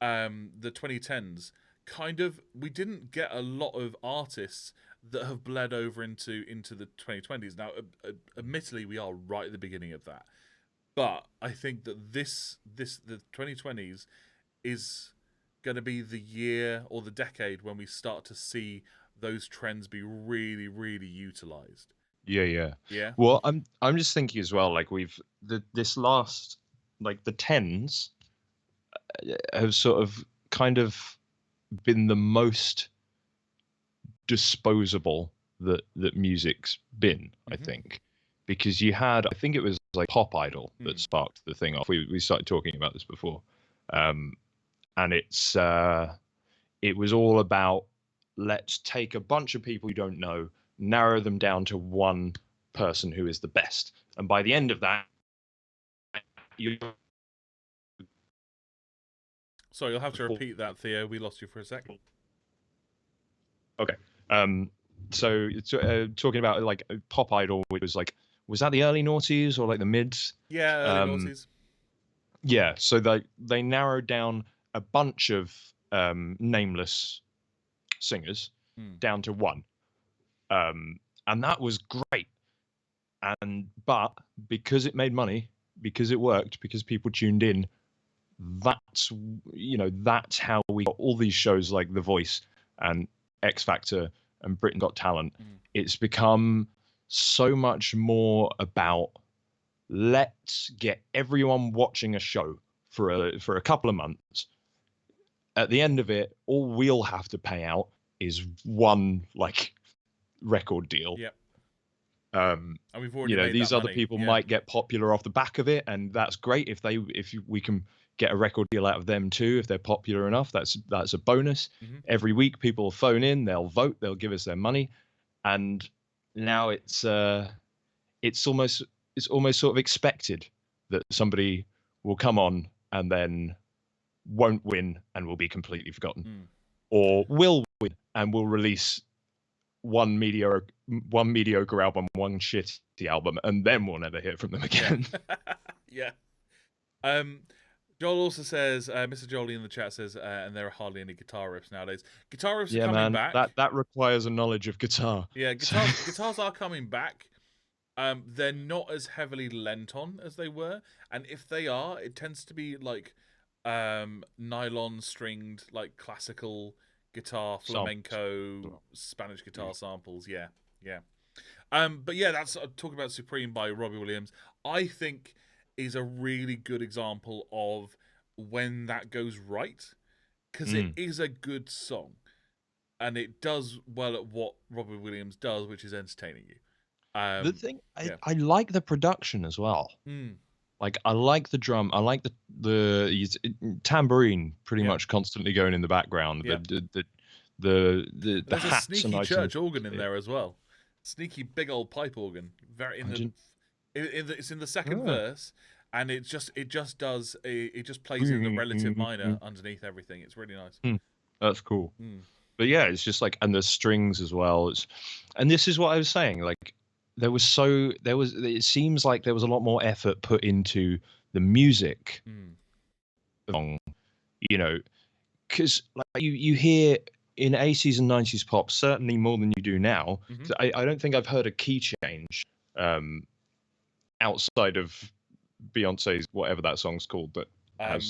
the 2010s, kind of, we didn't get a lot of artists that have bled over into the 2020s. Now, admittedly, we are right at the beginning of that. But I think that the 2020s is going to be the year or the decade when we start to see those trends be really, really utilized. Yeah. Well, I'm just thinking as well, like this last, like the 10s have sort of kind of been the most disposable that music's been, I think, because you had, I think it was like Pop Idol that sparked the thing off. We started talking about this before, and it was all about, let's take a bunch of people you don't know, narrow them down to one person who is the best, and by the end of that, Sorry, you'll have to repeat that, Theo. We lost you for a second. Okay. So talking about like Pop Idol, which was like, was that the early noughties or like the mids? Yeah, early noughties. Yeah. So they narrowed down a bunch of nameless singers down to one, and that was great. But because it made money, because it worked, because people tuned in, that's how we got all these shows like The Voice and X Factor and Britain Got Talent. It's become so much more about, let's get everyone watching a show for a couple of months. At the end of it, all we'll have to pay out is one like record deal. Yep. And we've already made these that other money. people might get popular off the back of it, and that's great if we can get a record deal out of them too. If they're popular enough, that's a bonus. Every week people will phone in, they'll vote, they'll give us their money, and now it's almost sort of expected that somebody will come on and then won't win and will be completely forgotten, Mm. or will win and will release one mediocre album, one shitty album, and then we'll never hear from them again. Yeah. Joel also says, Mr. Jolie in the chat says, and there are hardly any guitar riffs nowadays. Guitar riffs are Yeah, coming man, back. that requires a knowledge of guitar. Yeah, guitars are coming back. They're not as heavily lent on as they were, and if they are, it tends to be like nylon stringed, like classical guitar, flamenco, Spanish guitar samples. Yeah, yeah. But yeah, that's talking about Supreme by Robbie Williams. I think is a really good example of when that goes right, because it is a good song, and it does well at what Robbie Williams does, which is entertaining you. The thing, I like the production as well. Like, I like the drum, I like the tambourine pretty much constantly going in the background. The There's a hats sneaky are nice church organ in there as well. Sneaky big old pipe organ. It's in the second verse, and it just plays in the relative minor underneath everything. It's really nice. That's cool. But yeah, it's just like, and the strings as well. And this is what I was saying. Like, it seems like there was a lot more effort put into the music song, you know, because like you hear in 80s and 90s pop certainly more than you do now. I don't think I've heard a key change outside of Beyonce's whatever that song's called, but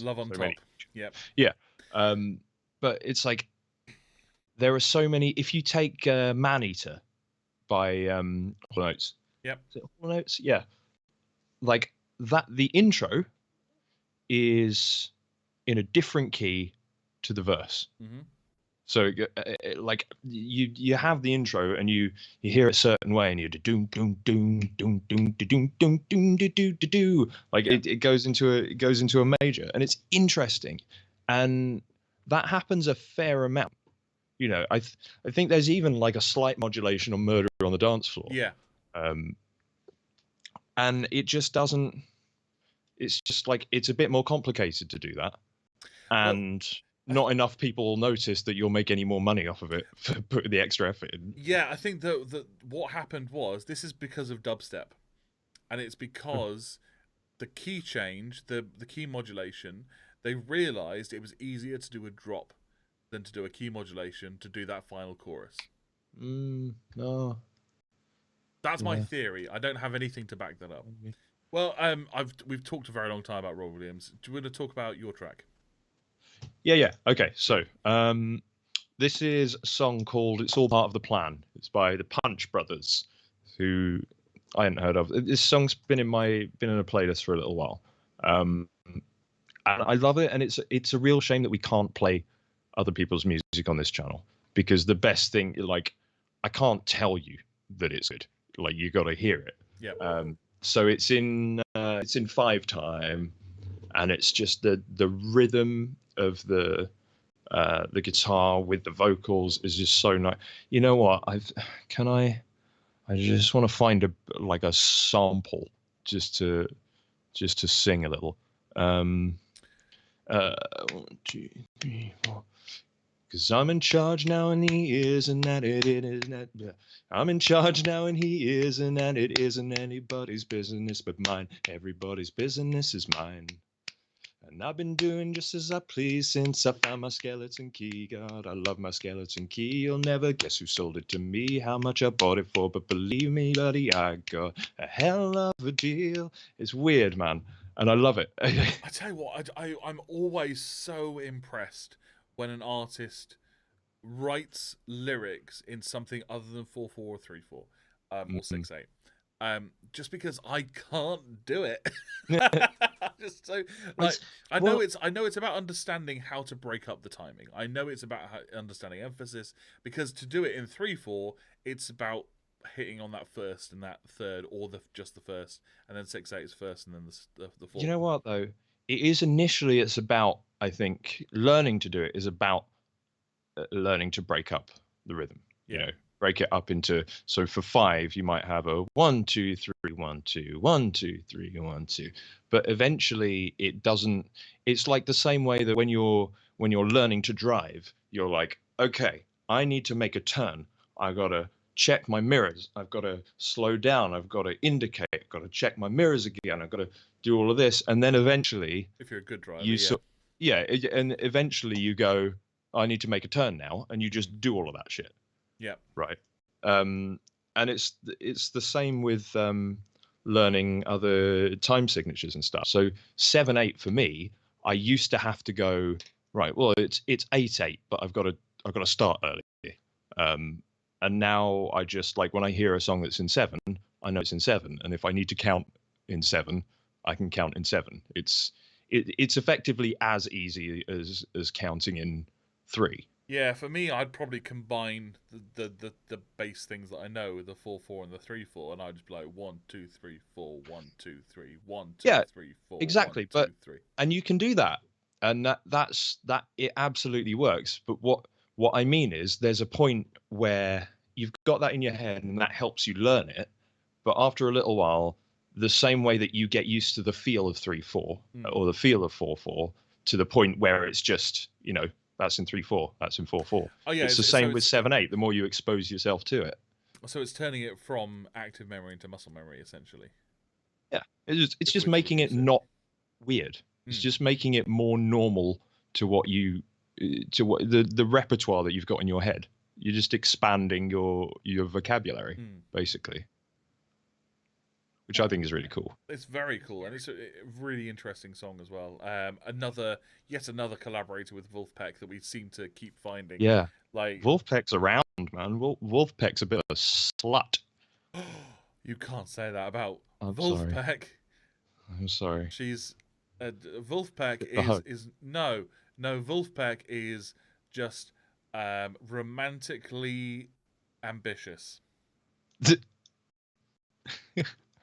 Love on Top. Yeah. But it's like there are so many. If you take Maneater by Hall Notes. Yep. Is it Hall Notes? Yeah. Like that, the intro is in a different key to the verse. So like you have the intro and you hear it a certain way and you do doom doom doom doom doom doom doom doom do like it goes into a major, and it's interesting, and that happens a fair amount. You know, I think there's even like a slight modulation on Murder on the Dance Floor. Yeah. And it just doesn't. It's just like it's a bit more complicated to do that, and not enough people will notice that you'll make any more money off of it for putting the extra effort in. Yeah, I think that what happened was this is because of dubstep, and it's because the key change, the key modulation. They realized it was easier to do a drop than to do a key modulation to do that final chorus. No. That's my theory. I don't have anything to back that up. Well, we've talked a very long time about Robbie Williams. Do you want to talk about your track? Yeah. Okay, so this is a song called "It's All Part of the Plan." It's by the Punch Brothers, who I hadn't heard of. This song's been in a playlist for a little while, and I love it. And it's a real shame that we can't play other people's music on this channel, because the best thing, like, I can't tell you that it's good. Like, you got to hear it. Yeah. So it's in 5/time, and it's just the rhythm of the guitar with the vocals is just so nice. You know what? I just want to find a sample just to sing a little. 1, 2, 3, 4. 'Cause I'm in charge now and he is, and that it is not. I'm in charge now and he is, and that it isn't anybody's business but mine. Everybody's business is mine. And I've been doing just as I please since I found my skeleton key. God, I love my skeleton key. You'll never guess who sold it to me, how much I bought it for. But believe me, buddy, I got a hell of a deal. It's weird, man. And I love it. I tell you what, I'm always so impressed when an artist writes lyrics in something other than 4/4 or 3/4, or 6/8. Just because I can't do it. Just so like I know it's about understanding how to break up the timing. I know it's about understanding emphasis, because to do it in 3/4, it's about hitting on that first and that third, or just the first, and then 6/8 is first, and then the fourth. You know what though? It's about, I think, learning to do it is about learning to break up the rhythm. Yeah. You know, break it up into, so for 5 you might have a 1 2 3 1 2 1 2 3 1 2, but eventually it doesn't. It's like the same way that when you're learning to drive, you're like, okay, I need to make a turn, I gotta check my mirrors, I've got to slow down, I've got to indicate, I've got to check my mirrors again, I've got to do all of this, and then eventually If you're a good driver, you yeah. and eventually you go, I need to make a turn now, and you just do all of that shit. Yeah. Right. And it's the same with learning other time signatures and stuff. So 7/8 for me, I used to have to go, right, well it's 8/8, but I've got to start early. And now I just, like, when I hear a song that's in 7, I know it's in 7, and if I need to count in 7, I can count in 7. It's effectively as easy as counting in 3. Yeah, for me, I'd probably combine the base things that I know with the 4/4 and the 3/4, and I'd just be like 1 2 3 4 1 2 3 1 2 Yeah, 3 4 exactly. 1 But 2 3. and you can do that, and that it absolutely works. But what I mean is, there's a point where you've got that in your head, and that helps you learn it. But after a little while, the same way that you get used to the feel of 3/4 or the feel of 4/4, to the point where it's just, that's in 3/4, that's in 4/4. Oh yeah, It's the same with 7/8. The more you expose yourself to it, so it's turning it from active memory into muscle memory, essentially. yeah, it's just Which making you it said. not weird. It's just making it more normal to what the repertoire that you've got in your head. You're just expanding your vocabulary, basically, which I think is really cool. It's very cool, and it's a really interesting song as well. Yet another collaborator with Wolfpack that we seem to keep finding. Yeah, Like Wolfpack's around, man. Wolfpack's a bit of a slut. you can't say that about I'm Wolfpack. sorry. I'm sorry. She's Wolfpack hug. is no Wolfpack is just romantically ambitious.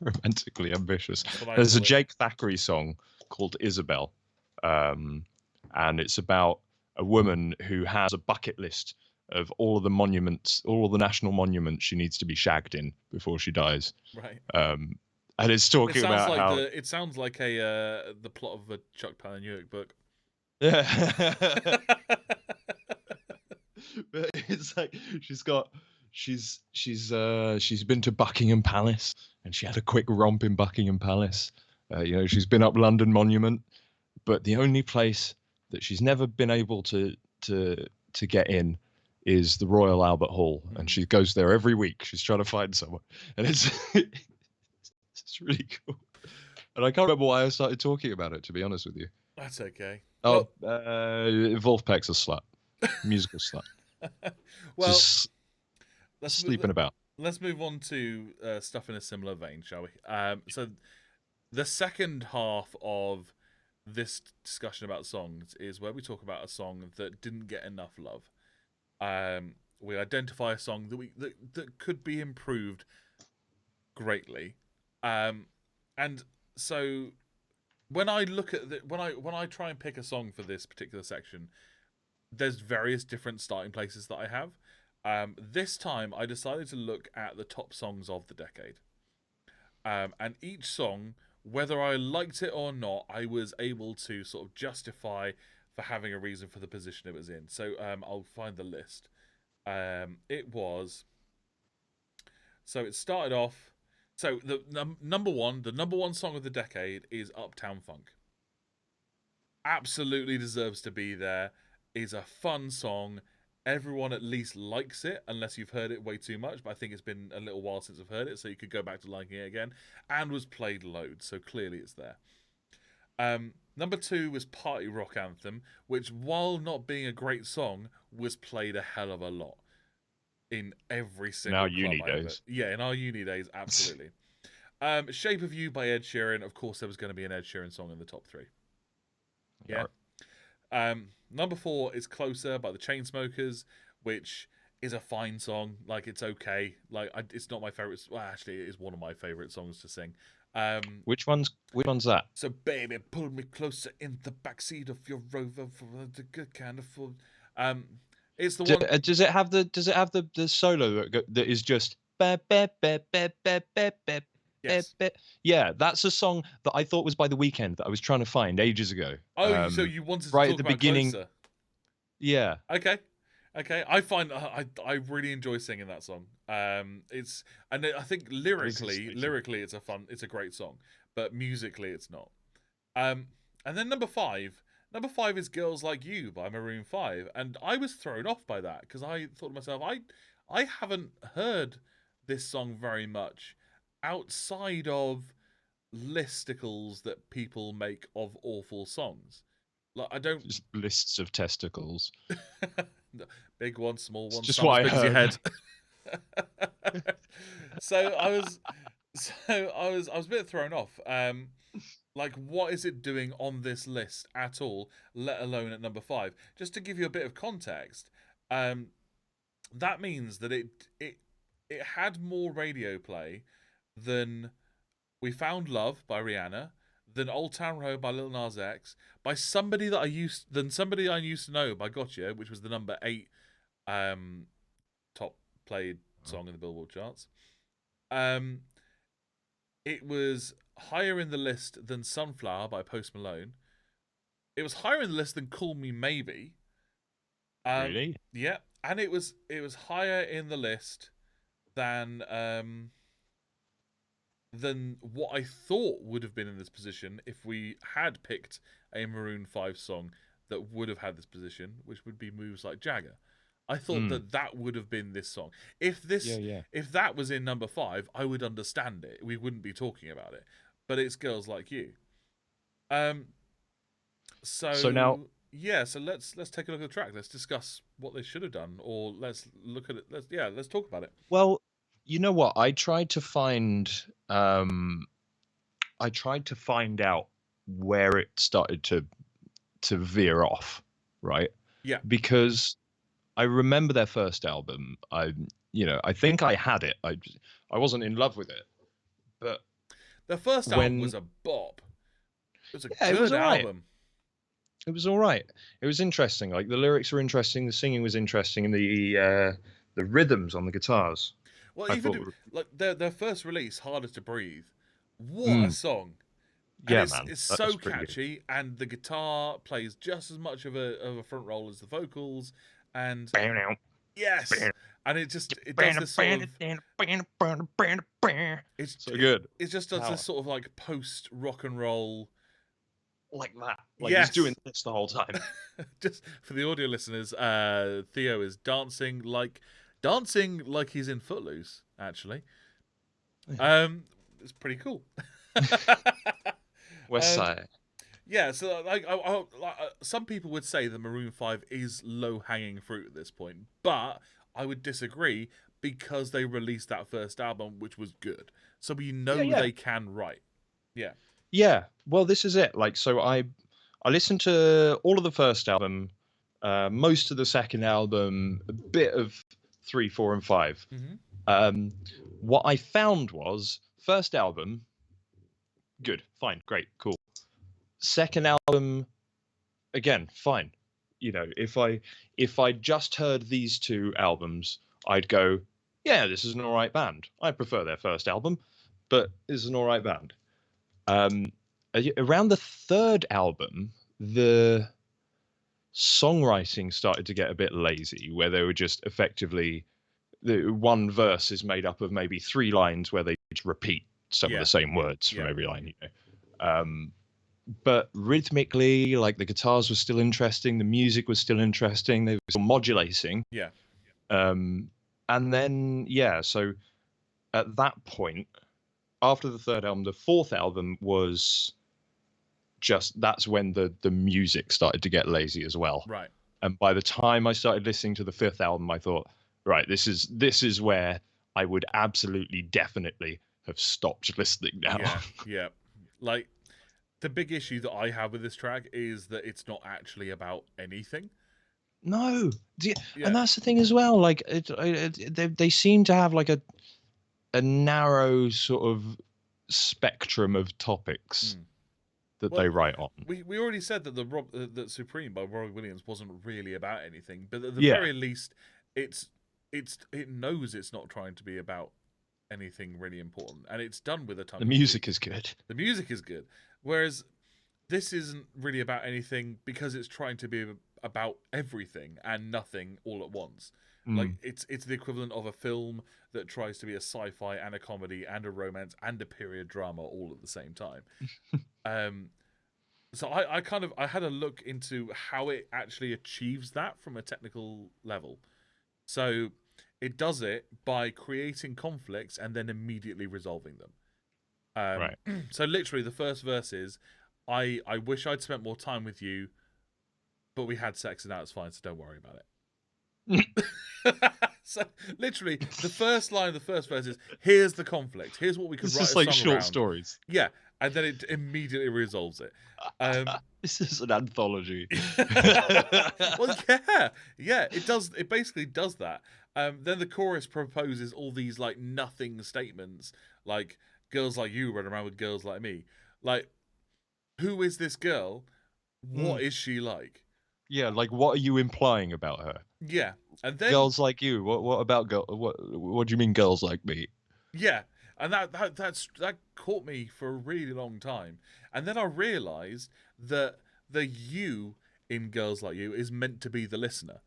Romantically ambitious. That's what I There's a call it. Jake Thackeray song called Isabel, and it's about a woman who has a bucket list of all of the monuments, all of the national monuments she needs to be shagged in before she dies. Right. And it's talking about how it sounds like the plot of a Chuck Palahniuk book. yeah. But it's like she's been to Buckingham Palace, and she had a quick romp in Buckingham Palace. She's been up London Monument, but the only place that she's never been able to get in is the Royal Albert Hall, and she goes there every week. She's trying to find someone, and it's it's really cool. And I can't remember why I started talking about it, to be honest with you. That's okay. Oh, Wolfpack's a slut, musical slut. Well, just sleeping about. Let's move on to stuff in a similar vein, shall we? So the second half of this discussion about songs is where we talk about a song that didn't get enough love. We identify a song that could be improved greatly, and so when I look at when I try and pick a song for this particular section, there's various different starting places that I have. This time I decided to look at the top songs of the decade, and each song, whether I liked it or not, I was able to sort of justify for having a reason for the position it was in. So I'll find the list. It started off. So the number one song of the decade is Uptown Funk. Absolutely deserves to be there. Is a fun song. Everyone at least likes it, unless you've heard it way too much. But I think it's been a little while since I've heard it, so you could go back to liking it again. And was played loads, so clearly it's there. Number 2 was Party Rock Anthem, which, while not being a great song, was played a hell of a lot in every single club uni I days. Yeah, in our uni days, absolutely. Shape of You by Ed Sheeran. Of course, there was going to be an Ed Sheeran song in the top 3. Yeah. Number 4 is Closer by the Chainsmokers, which is a fine song. Like, it's okay. Like, it's not my favorite. Well, actually, it is one of my favorite songs to sing. Which one's that? So, baby, pull me closer in the backseat of your Rover for the good kind of food. It's the one. Does it have the solo that is just ba, ba, ba, ba, ba, ba, ba, Yes. ba. Yeah, that's a song that I thought was by The Weeknd that I was trying to find ages ago. Oh, so you wanted to right talk at the about beginning. Closer? Yeah. Okay. I find I really enjoy singing that song. It's and I think lyrically it's a great song, but musically it's not. And then number five is Girls Like You by Maroon 5, and I was thrown off by that because I thought to myself, I haven't heard this song very much outside of listicles that people make of awful songs. Like I don't Just lists of testicles. big one, small It's one, just some what as I big as your heard. head. so I was a bit thrown off. Like what is it doing on this list at all, let alone at number 5? Just to give you a bit of context, that means that it had more radio play than We Found Love by Rihanna, than Old Town Road by Lil Nas X, by somebody I used to know by Gotcha, which was the number 8 top played song in the Billboard charts. It was higher in the list than Sunflower by Post Malone. It was higher in the list than Call Me Maybe. Really? Yeah, and it was higher in the list than what I thought would have been in this position if we had picked a Maroon 5 song that would have had this position, which would be Moves Like Jagger. I thought that would have been this song. If that was in number 5, I would understand it. We wouldn't be talking about it. But it's Girls Like You. So now, so let's take a look at the track. Let's discuss what they should have done, or let's look at it. Let's talk about it. well, you know what? I tried to find out where it started to veer off, right? Yeah. Because I remember their first album. I think I had it. I wasn't in love with it, but the first album was a bop. It was a good album. It was all right. It was interesting. Like the lyrics were interesting, the singing was interesting, and the rhythms on the guitars. Well, like their first release, "Harder to Breathe," what a song! Yeah, and man, it's so catchy, and the guitar plays just as much of a front role as the vocals, and yes, and it does this sort of it's so good. It just does this sort of like post rock and roll. Like that. Like he's doing this the whole time. Just for the audio listeners, Theo is dancing like he's in Footloose, actually. It's pretty cool. West Side. Yeah, so like, some people would say that Maroon 5 is low-hanging fruit at this point, but I would disagree because they released that first album, which was good. So we know they can write. Yeah. Yeah, well, this is it. Like, so I listened to all of the first album, most of the second album, a bit of 3, 4, and 5. Mm-hmm. What I found was first album, good, fine, great, cool. Second album, again, fine. You know, if I just heard these two albums, I'd go, yeah, this is an all right band. I prefer their first album, but this is an all right band. Around the third album, the songwriting started to get a bit lazy, where they were just effectively the one verse is made up of maybe 3 lines where they just repeat some of the same words from every line. You know, but rhythmically, like the guitars were still interesting, the music was still interesting. They were still modulating. Yeah. And then so at that point, after the third album, the fourth album was just, that's when the music started to get lazy as well. Right. And by the time I started listening to the fifth album, I thought, right, this is where I would absolutely, definitely have stopped listening now. Yeah. Like, the big issue that I have with this track is that it's not actually about anything. No. And that's the thing as well. Like, they seem to have like a narrow sort of spectrum of topics that they write on. We already said that that Supreme by Robbie Williams wasn't really about anything, but at the Yeah. very least, it knows it's not trying to be about anything really important, and it's done with a tongue. The music is good. The music is good, whereas this isn't really about anything because it's trying to be about everything and nothing all at once. Like it's the equivalent of a film that tries to be a sci-fi and a comedy and a romance and a period drama all at the same time. So I had a look into how it actually achieves that from a technical level. So it does it by creating conflicts and then immediately resolving them. Right. So literally the first verse is, I wish I'd spent more time with you, but we had sex and now it's fine, so don't worry about it. So literally the first line of the first verse is, here's the conflict, here's what we could It's write just a like song short around. stories. Yeah, and then it immediately resolves it. This is an anthology. Well, yeah, it does. It basically does that. Then the chorus proposes all these like nothing statements, like girls like you run around with girls like me. Like, who is this girl? What is she like? Yeah, like what are you implying about her? Yeah, and then Girls like you. What about what do you mean girls like me? yeah, and that caught me for a really long time. And then I realised that the you in Girls Like You is meant to be the listener,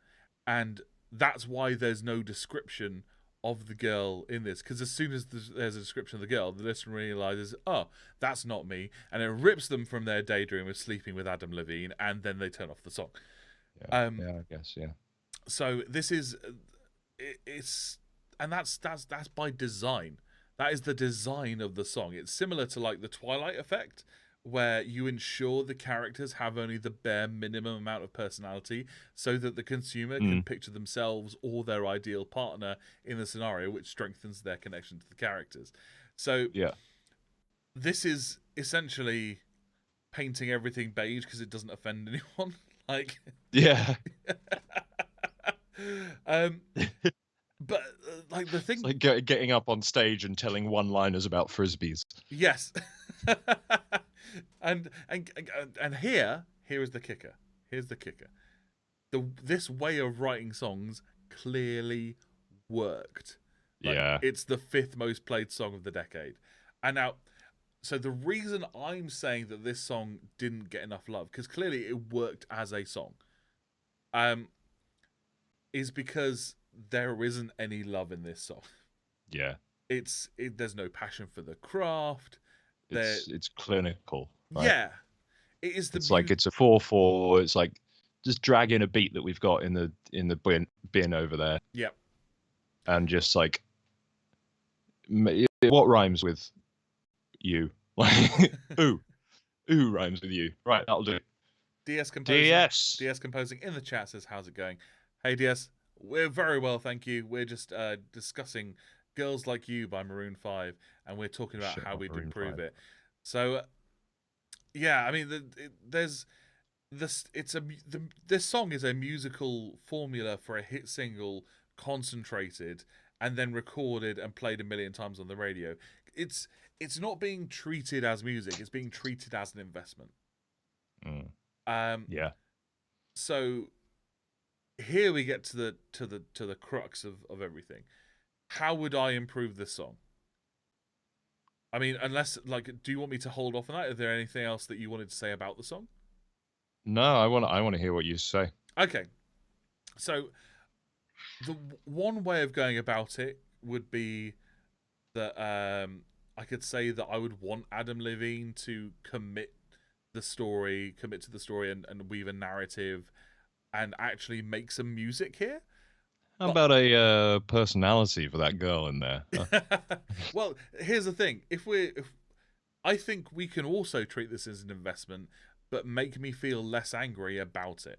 and that's why there's no description of the girl in this. Because as soon as there's a description of the girl, the listener realises, oh, that's not me, and it rips them from their daydream of sleeping with Adam Levine, and then they turn off the song. Yeah, I guess, yeah. So this is, and that's by design. That is the design of the song. It's similar to like the Twilight effect, where you ensure the characters have only the bare minimum amount of personality so that the consumer can picture themselves or their ideal partner in the scenario, which strengthens their connection to the characters. So yeah, this is essentially painting everything beige because it doesn't offend anyone. Like, yeah. But like the thing, It's like getting up on stage and telling one-liners about frisbees. yes, and here is the kicker. Here's the kicker. This way of writing songs clearly worked. Like, yeah, it's the 5th most played song of the decade, and now. So the reason I'm saying that this song didn't get enough love, because clearly it worked as a song, is because there isn't any love in this song. yeah. There's no passion for the craft. It's clinical. Right? Yeah, it is. It's like it's a 4/4. It's like just drag in a beat that we've got in the bin over there. Yep. And just like what rhymes with you? Like ooh rhymes with you. Right, that'll do. DS composing. DS. DS composing in the chat says, "How's it going?" Hey DS, we're very well, thank you. We're just discussing "Girls Like You" by Maroon 5, and we're talking about how we'd improve it. So, yeah, I mean, there's this. This song is a musical formula for a hit single, concentrated and then recorded and played a million times on the radio. It's not being treated as music; it's being treated as an investment. Yeah. So here we get to the crux of everything. How would I improve this song? I mean, unless do you want me to hold off on that? Is there anything else that you wanted to say about the song? No, I want to hear what you say. Okay, so the one way of going about it would be that I could say that I would want Adam Levine to commit to the story and weave a narrative and actually make some music here. How about a personality for that girl in there? Well, here's the thing. I think we can also treat this as an investment, but make me feel less angry about it.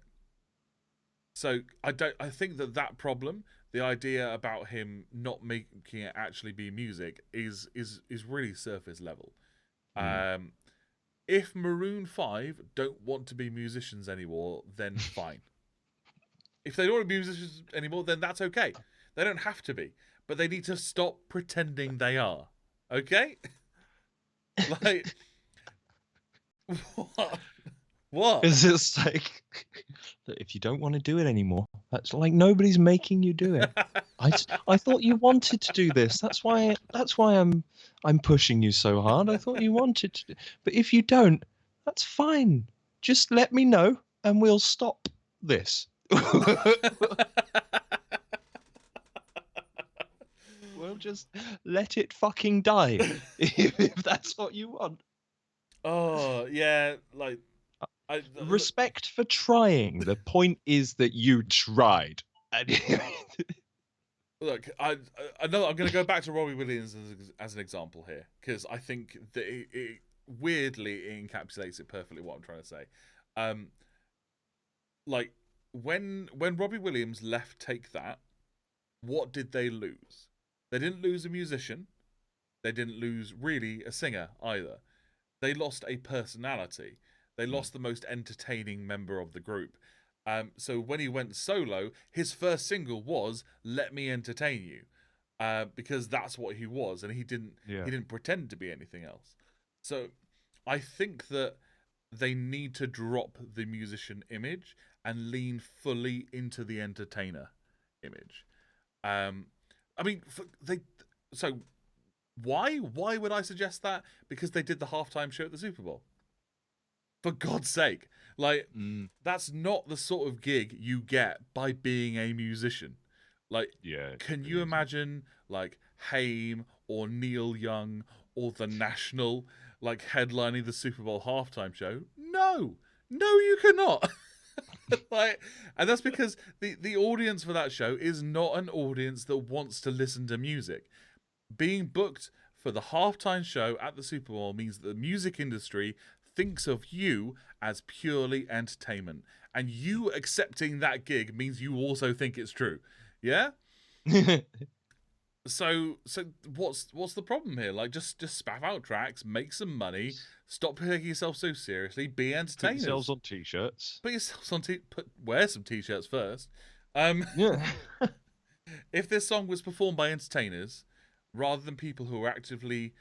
So I think that problem, the idea about him not making it actually be music, is really surface level. If Maroon 5 don't want to be musicians anymore, then fine. If they don't want to be musicians anymore, then that's okay. They don't have to be, but they need to stop pretending they are. Okay? Like, What? What? Because it's like, if you don't want to do it anymore, that's like nobody's making you do it. I thought you wanted to do this. That's why I'm pushing you so hard. I thought you wanted to, but if you don't, that's fine. Just let me know, and we'll stop this. We'll just let it fucking die if that's what you want. Oh yeah, like Respect for trying. The point is that you tried. look. I know I'm going to go back to Robbie Williams as an example here because I think that it weirdly encapsulates it perfectly what I'm trying to say. Like when Robbie Williams left Take That, what did they lose? They didn't lose a musician. They didn't lose really a singer either. They lost a personality. They lost the most entertaining member of the group. So when he went solo, his first single was "Let Me Entertain You," because that's what he was, and he didn't pretend to be anything else. So I think that they need to drop the musician image and lean fully into the entertainer image. I mean, so why would I suggest that? Because they did the halftime show at the Super Bowl. For God's sake, like that's not the sort of gig you get by being a musician. Like, can you imagine like Haim or Neil Young or The National like headlining the Super Bowl halftime show? No, you cannot. Like, and that's because the audience for that show is not an audience that wants to listen to music. Being booked for the halftime show at the Super Bowl means that the music industry thinks of you as purely entertainment, and you accepting that gig means you also think it's true. Yeah. So what's the problem here? Like, just spaff out tracks, make some money, stop taking yourself so seriously, be entertainers. Put yourselves on t-shirts. Wear some t-shirts first. Yeah. If this song was performed by entertainers rather than people who are actively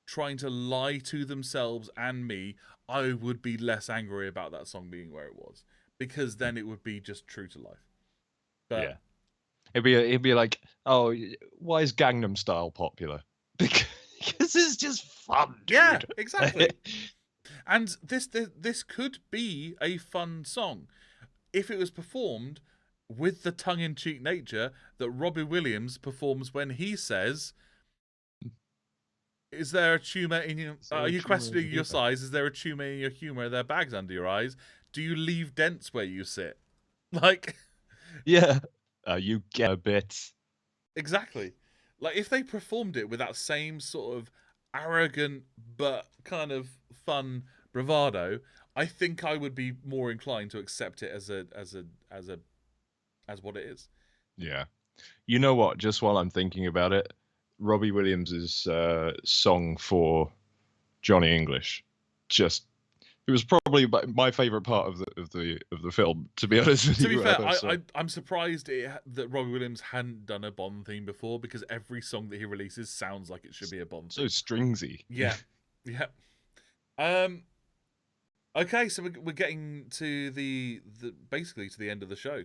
trying to lie to themselves and me, I would be less angry about that song being where it was, because then it would be just true to life. But yeah. It'd be like, oh, why is Gangnam Style popular? Because it's just fun, dude. Yeah, exactly. And this could be a fun song if it was performed with the tongue-in-cheek nature that Robbie Williams performs when he says, "Is there a tumour in your? Are you questioning your size? Is there a tumour in your humour? Are there bags under your eyes? Do you leave dents where you sit?" Like, yeah, you get a bit. Exactly. Like, if they performed it with that same sort of arrogant but kind of fun bravado, I think I would be more inclined to accept it as what it is. Yeah. You know what? Just while I'm thinking about it, Robbie Williams's song for Johnny English, it was probably my favorite part of the film. To be honest with you, to be fair, I'm surprised that Robbie Williams hadn't done a Bond theme before, because every song that he releases sounds like it should be a Bond theme. So stringsy. Yeah. Okay, so we're getting to the basically to the end of the show.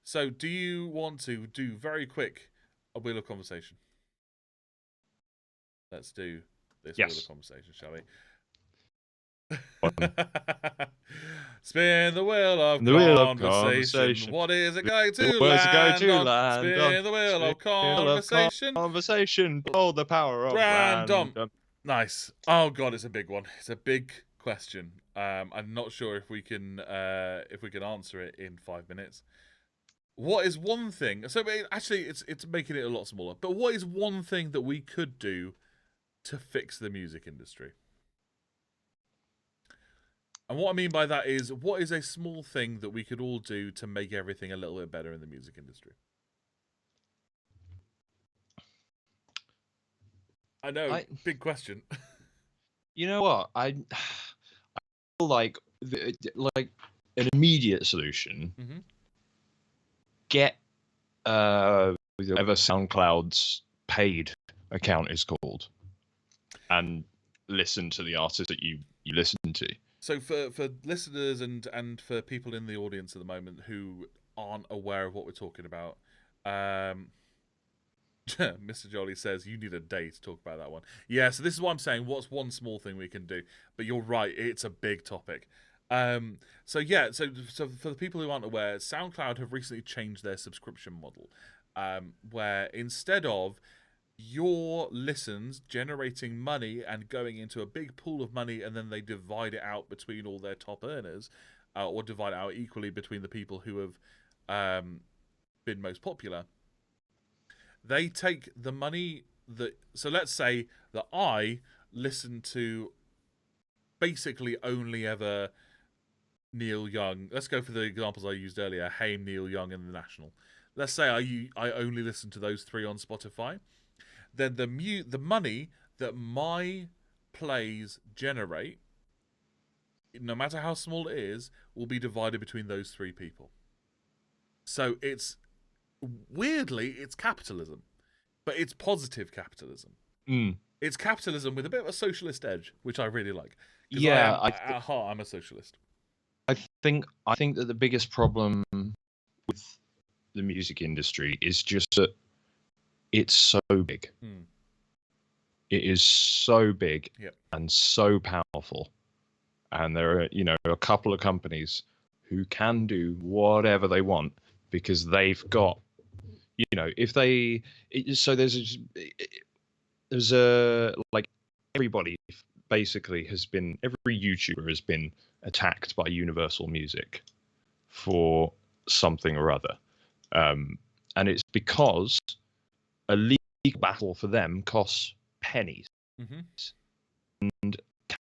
So do you want to do very quick a Wheel of Conversation? Let's do this Wheel of Conversation, shall we? Spin the wheel of conversation. What is it going to land on? Spin the wheel of conversation. Oh, the power of random. Nice. Oh god, it's a big one. It's a big question. I'm not sure if we can answer it in 5 minutes. What is one thing? So actually, it's making it a lot smaller. But what is one thing that we could do to fix the music industry? And what I mean by that is, what is a small thing that we could all do to make everything a little bit better in the music industry? I know, big question. You know what? I feel like an immediate solution. Mm-hmm. Get whatever SoundCloud's paid account is called, and listen to the artists that you you listen to. So for listeners and for people in the audience at the moment who aren't aware of what we're talking about, Mr. Jolly says you need a day to talk about that one. Yeah, so this is what I'm saying. What's one small thing we can do? But you're right, it's a big topic. So for the people who aren't aware, SoundCloud have recently changed their subscription model, where instead of your listens generating money and going into a big pool of money, and then they divide it out between all their top earners, or divide it out equally between the people who have been most popular. They take the money so let's say that I listen to basically only ever Neil Young. Let's go for the examples I used earlier: Haim, Neil Young, and The National. Let's say I only listen to those three on Spotify. Then the money that my plays generate, no matter how small it is, will be divided between those three people. So it's weirdly it's capitalism, but it's positive capitalism. It's capitalism with a bit of a socialist edge, which I really like. Yeah, at heart, I'm a socialist. I think that the biggest problem with the music industry is just that it's so big. It is so big and so powerful, and there are a couple of companies who can do whatever they want because they've got if they so there's a like everybody basically every YouTuber has been attacked by Universal Music for something or other, and it's because a legal battle for them costs pennies,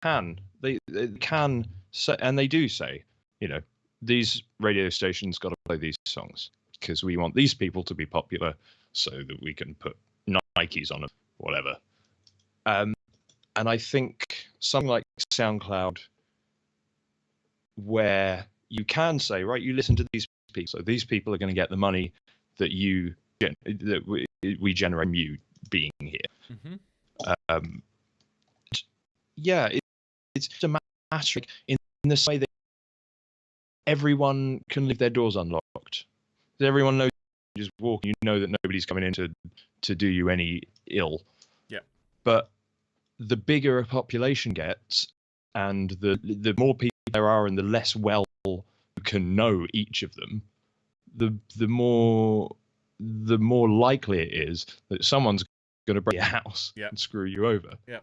and they can say, and they do say, these radio stations got to play these songs because we want these people to be popular so that we can put Nikes on them, whatever. And I think something like SoundCloud, where you can say, right, you listen to these people, so these people are going to get the money that we generate from you being here. It's a matter in the same way that everyone can leave their doors unlocked. Everyone knows you just walk, you know that nobody's coming in to do you any ill. Yeah. But the bigger a population gets, and the more people there are, and the less well you can know each of them, the more likely it is that someone's going to break your house and screw you over. Yeah.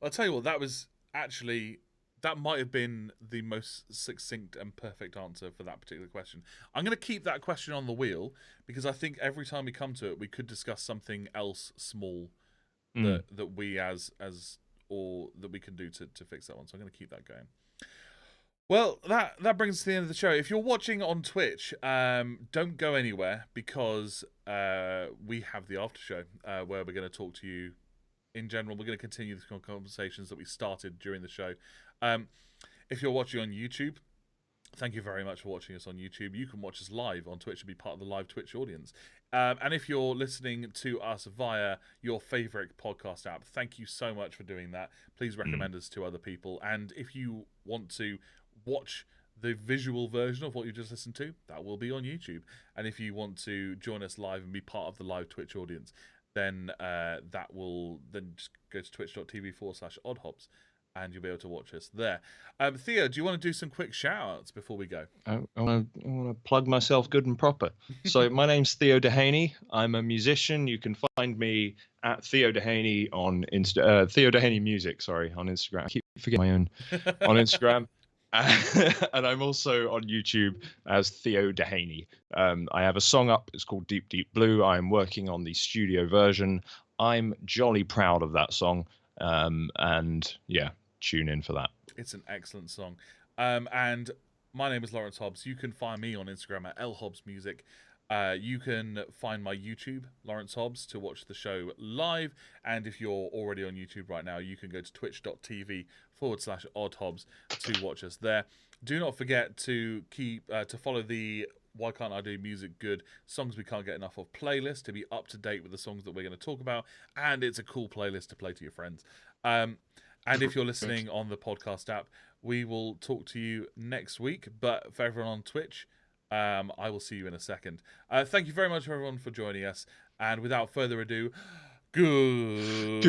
I'll tell you what, that might have been the most succinct and perfect answer for that particular question. I'm going to keep that question on the wheel because I think every time we come to it, we could discuss something else small that we or that we can do to fix that one. So I'm going to keep that going. Well, that brings us to the end of the show. If you're watching on Twitch, don't go anywhere because we have the after show where we're going to talk to you. In general, we're going to continue the conversations that we started during the show. If you're watching on YouTube, thank you very much for watching us on YouTube. You can watch us live on Twitch and be part of the live Twitch audience. And if you're listening to us via your favorite podcast app, thank you so much for doing that. Please recommend us to other people. And if you want to watch the visual version of what you just listened to, that will be on YouTube. And if you want to join us live and be part of the live Twitch audience, then just go to twitch.tv/oddhobs and you'll be able to watch us there. Theo, do you want to do some quick shout-outs before we go? I want to plug myself good and proper. So my name's Theo Dehaney. I'm a musician. You can find me at Theo Dehaney on Theo Dehaney Music, on Instagram. I keep forgetting my own on Instagram. And I'm also on YouTube as Theo Dehaney. I have a song up. It's called Deep Deep Blue. I'm working on the studio version. I'm jolly proud of that song. And yeah, tune in for that. It's an excellent song. And my name is Lawrence Hobbs. You can find me on Instagram at lhobbsmusic. You can find my YouTube, Lawrence Hobbs, to watch the show live. And if you're already on YouTube right now, you can go to twitch.tv/oddhobs to watch us there. Do not forget to follow the Why Can't I Do Music Good Songs We Can't Get Enough Of playlist to be up to date with the songs that we're going to talk about. And it's a cool playlist to play to your friends. And if you're listening on the podcast app, we will talk to you next week. But for everyone on Twitch, I will see you in a second. Thank you very much, everyone, for joining us. And without further ado, good.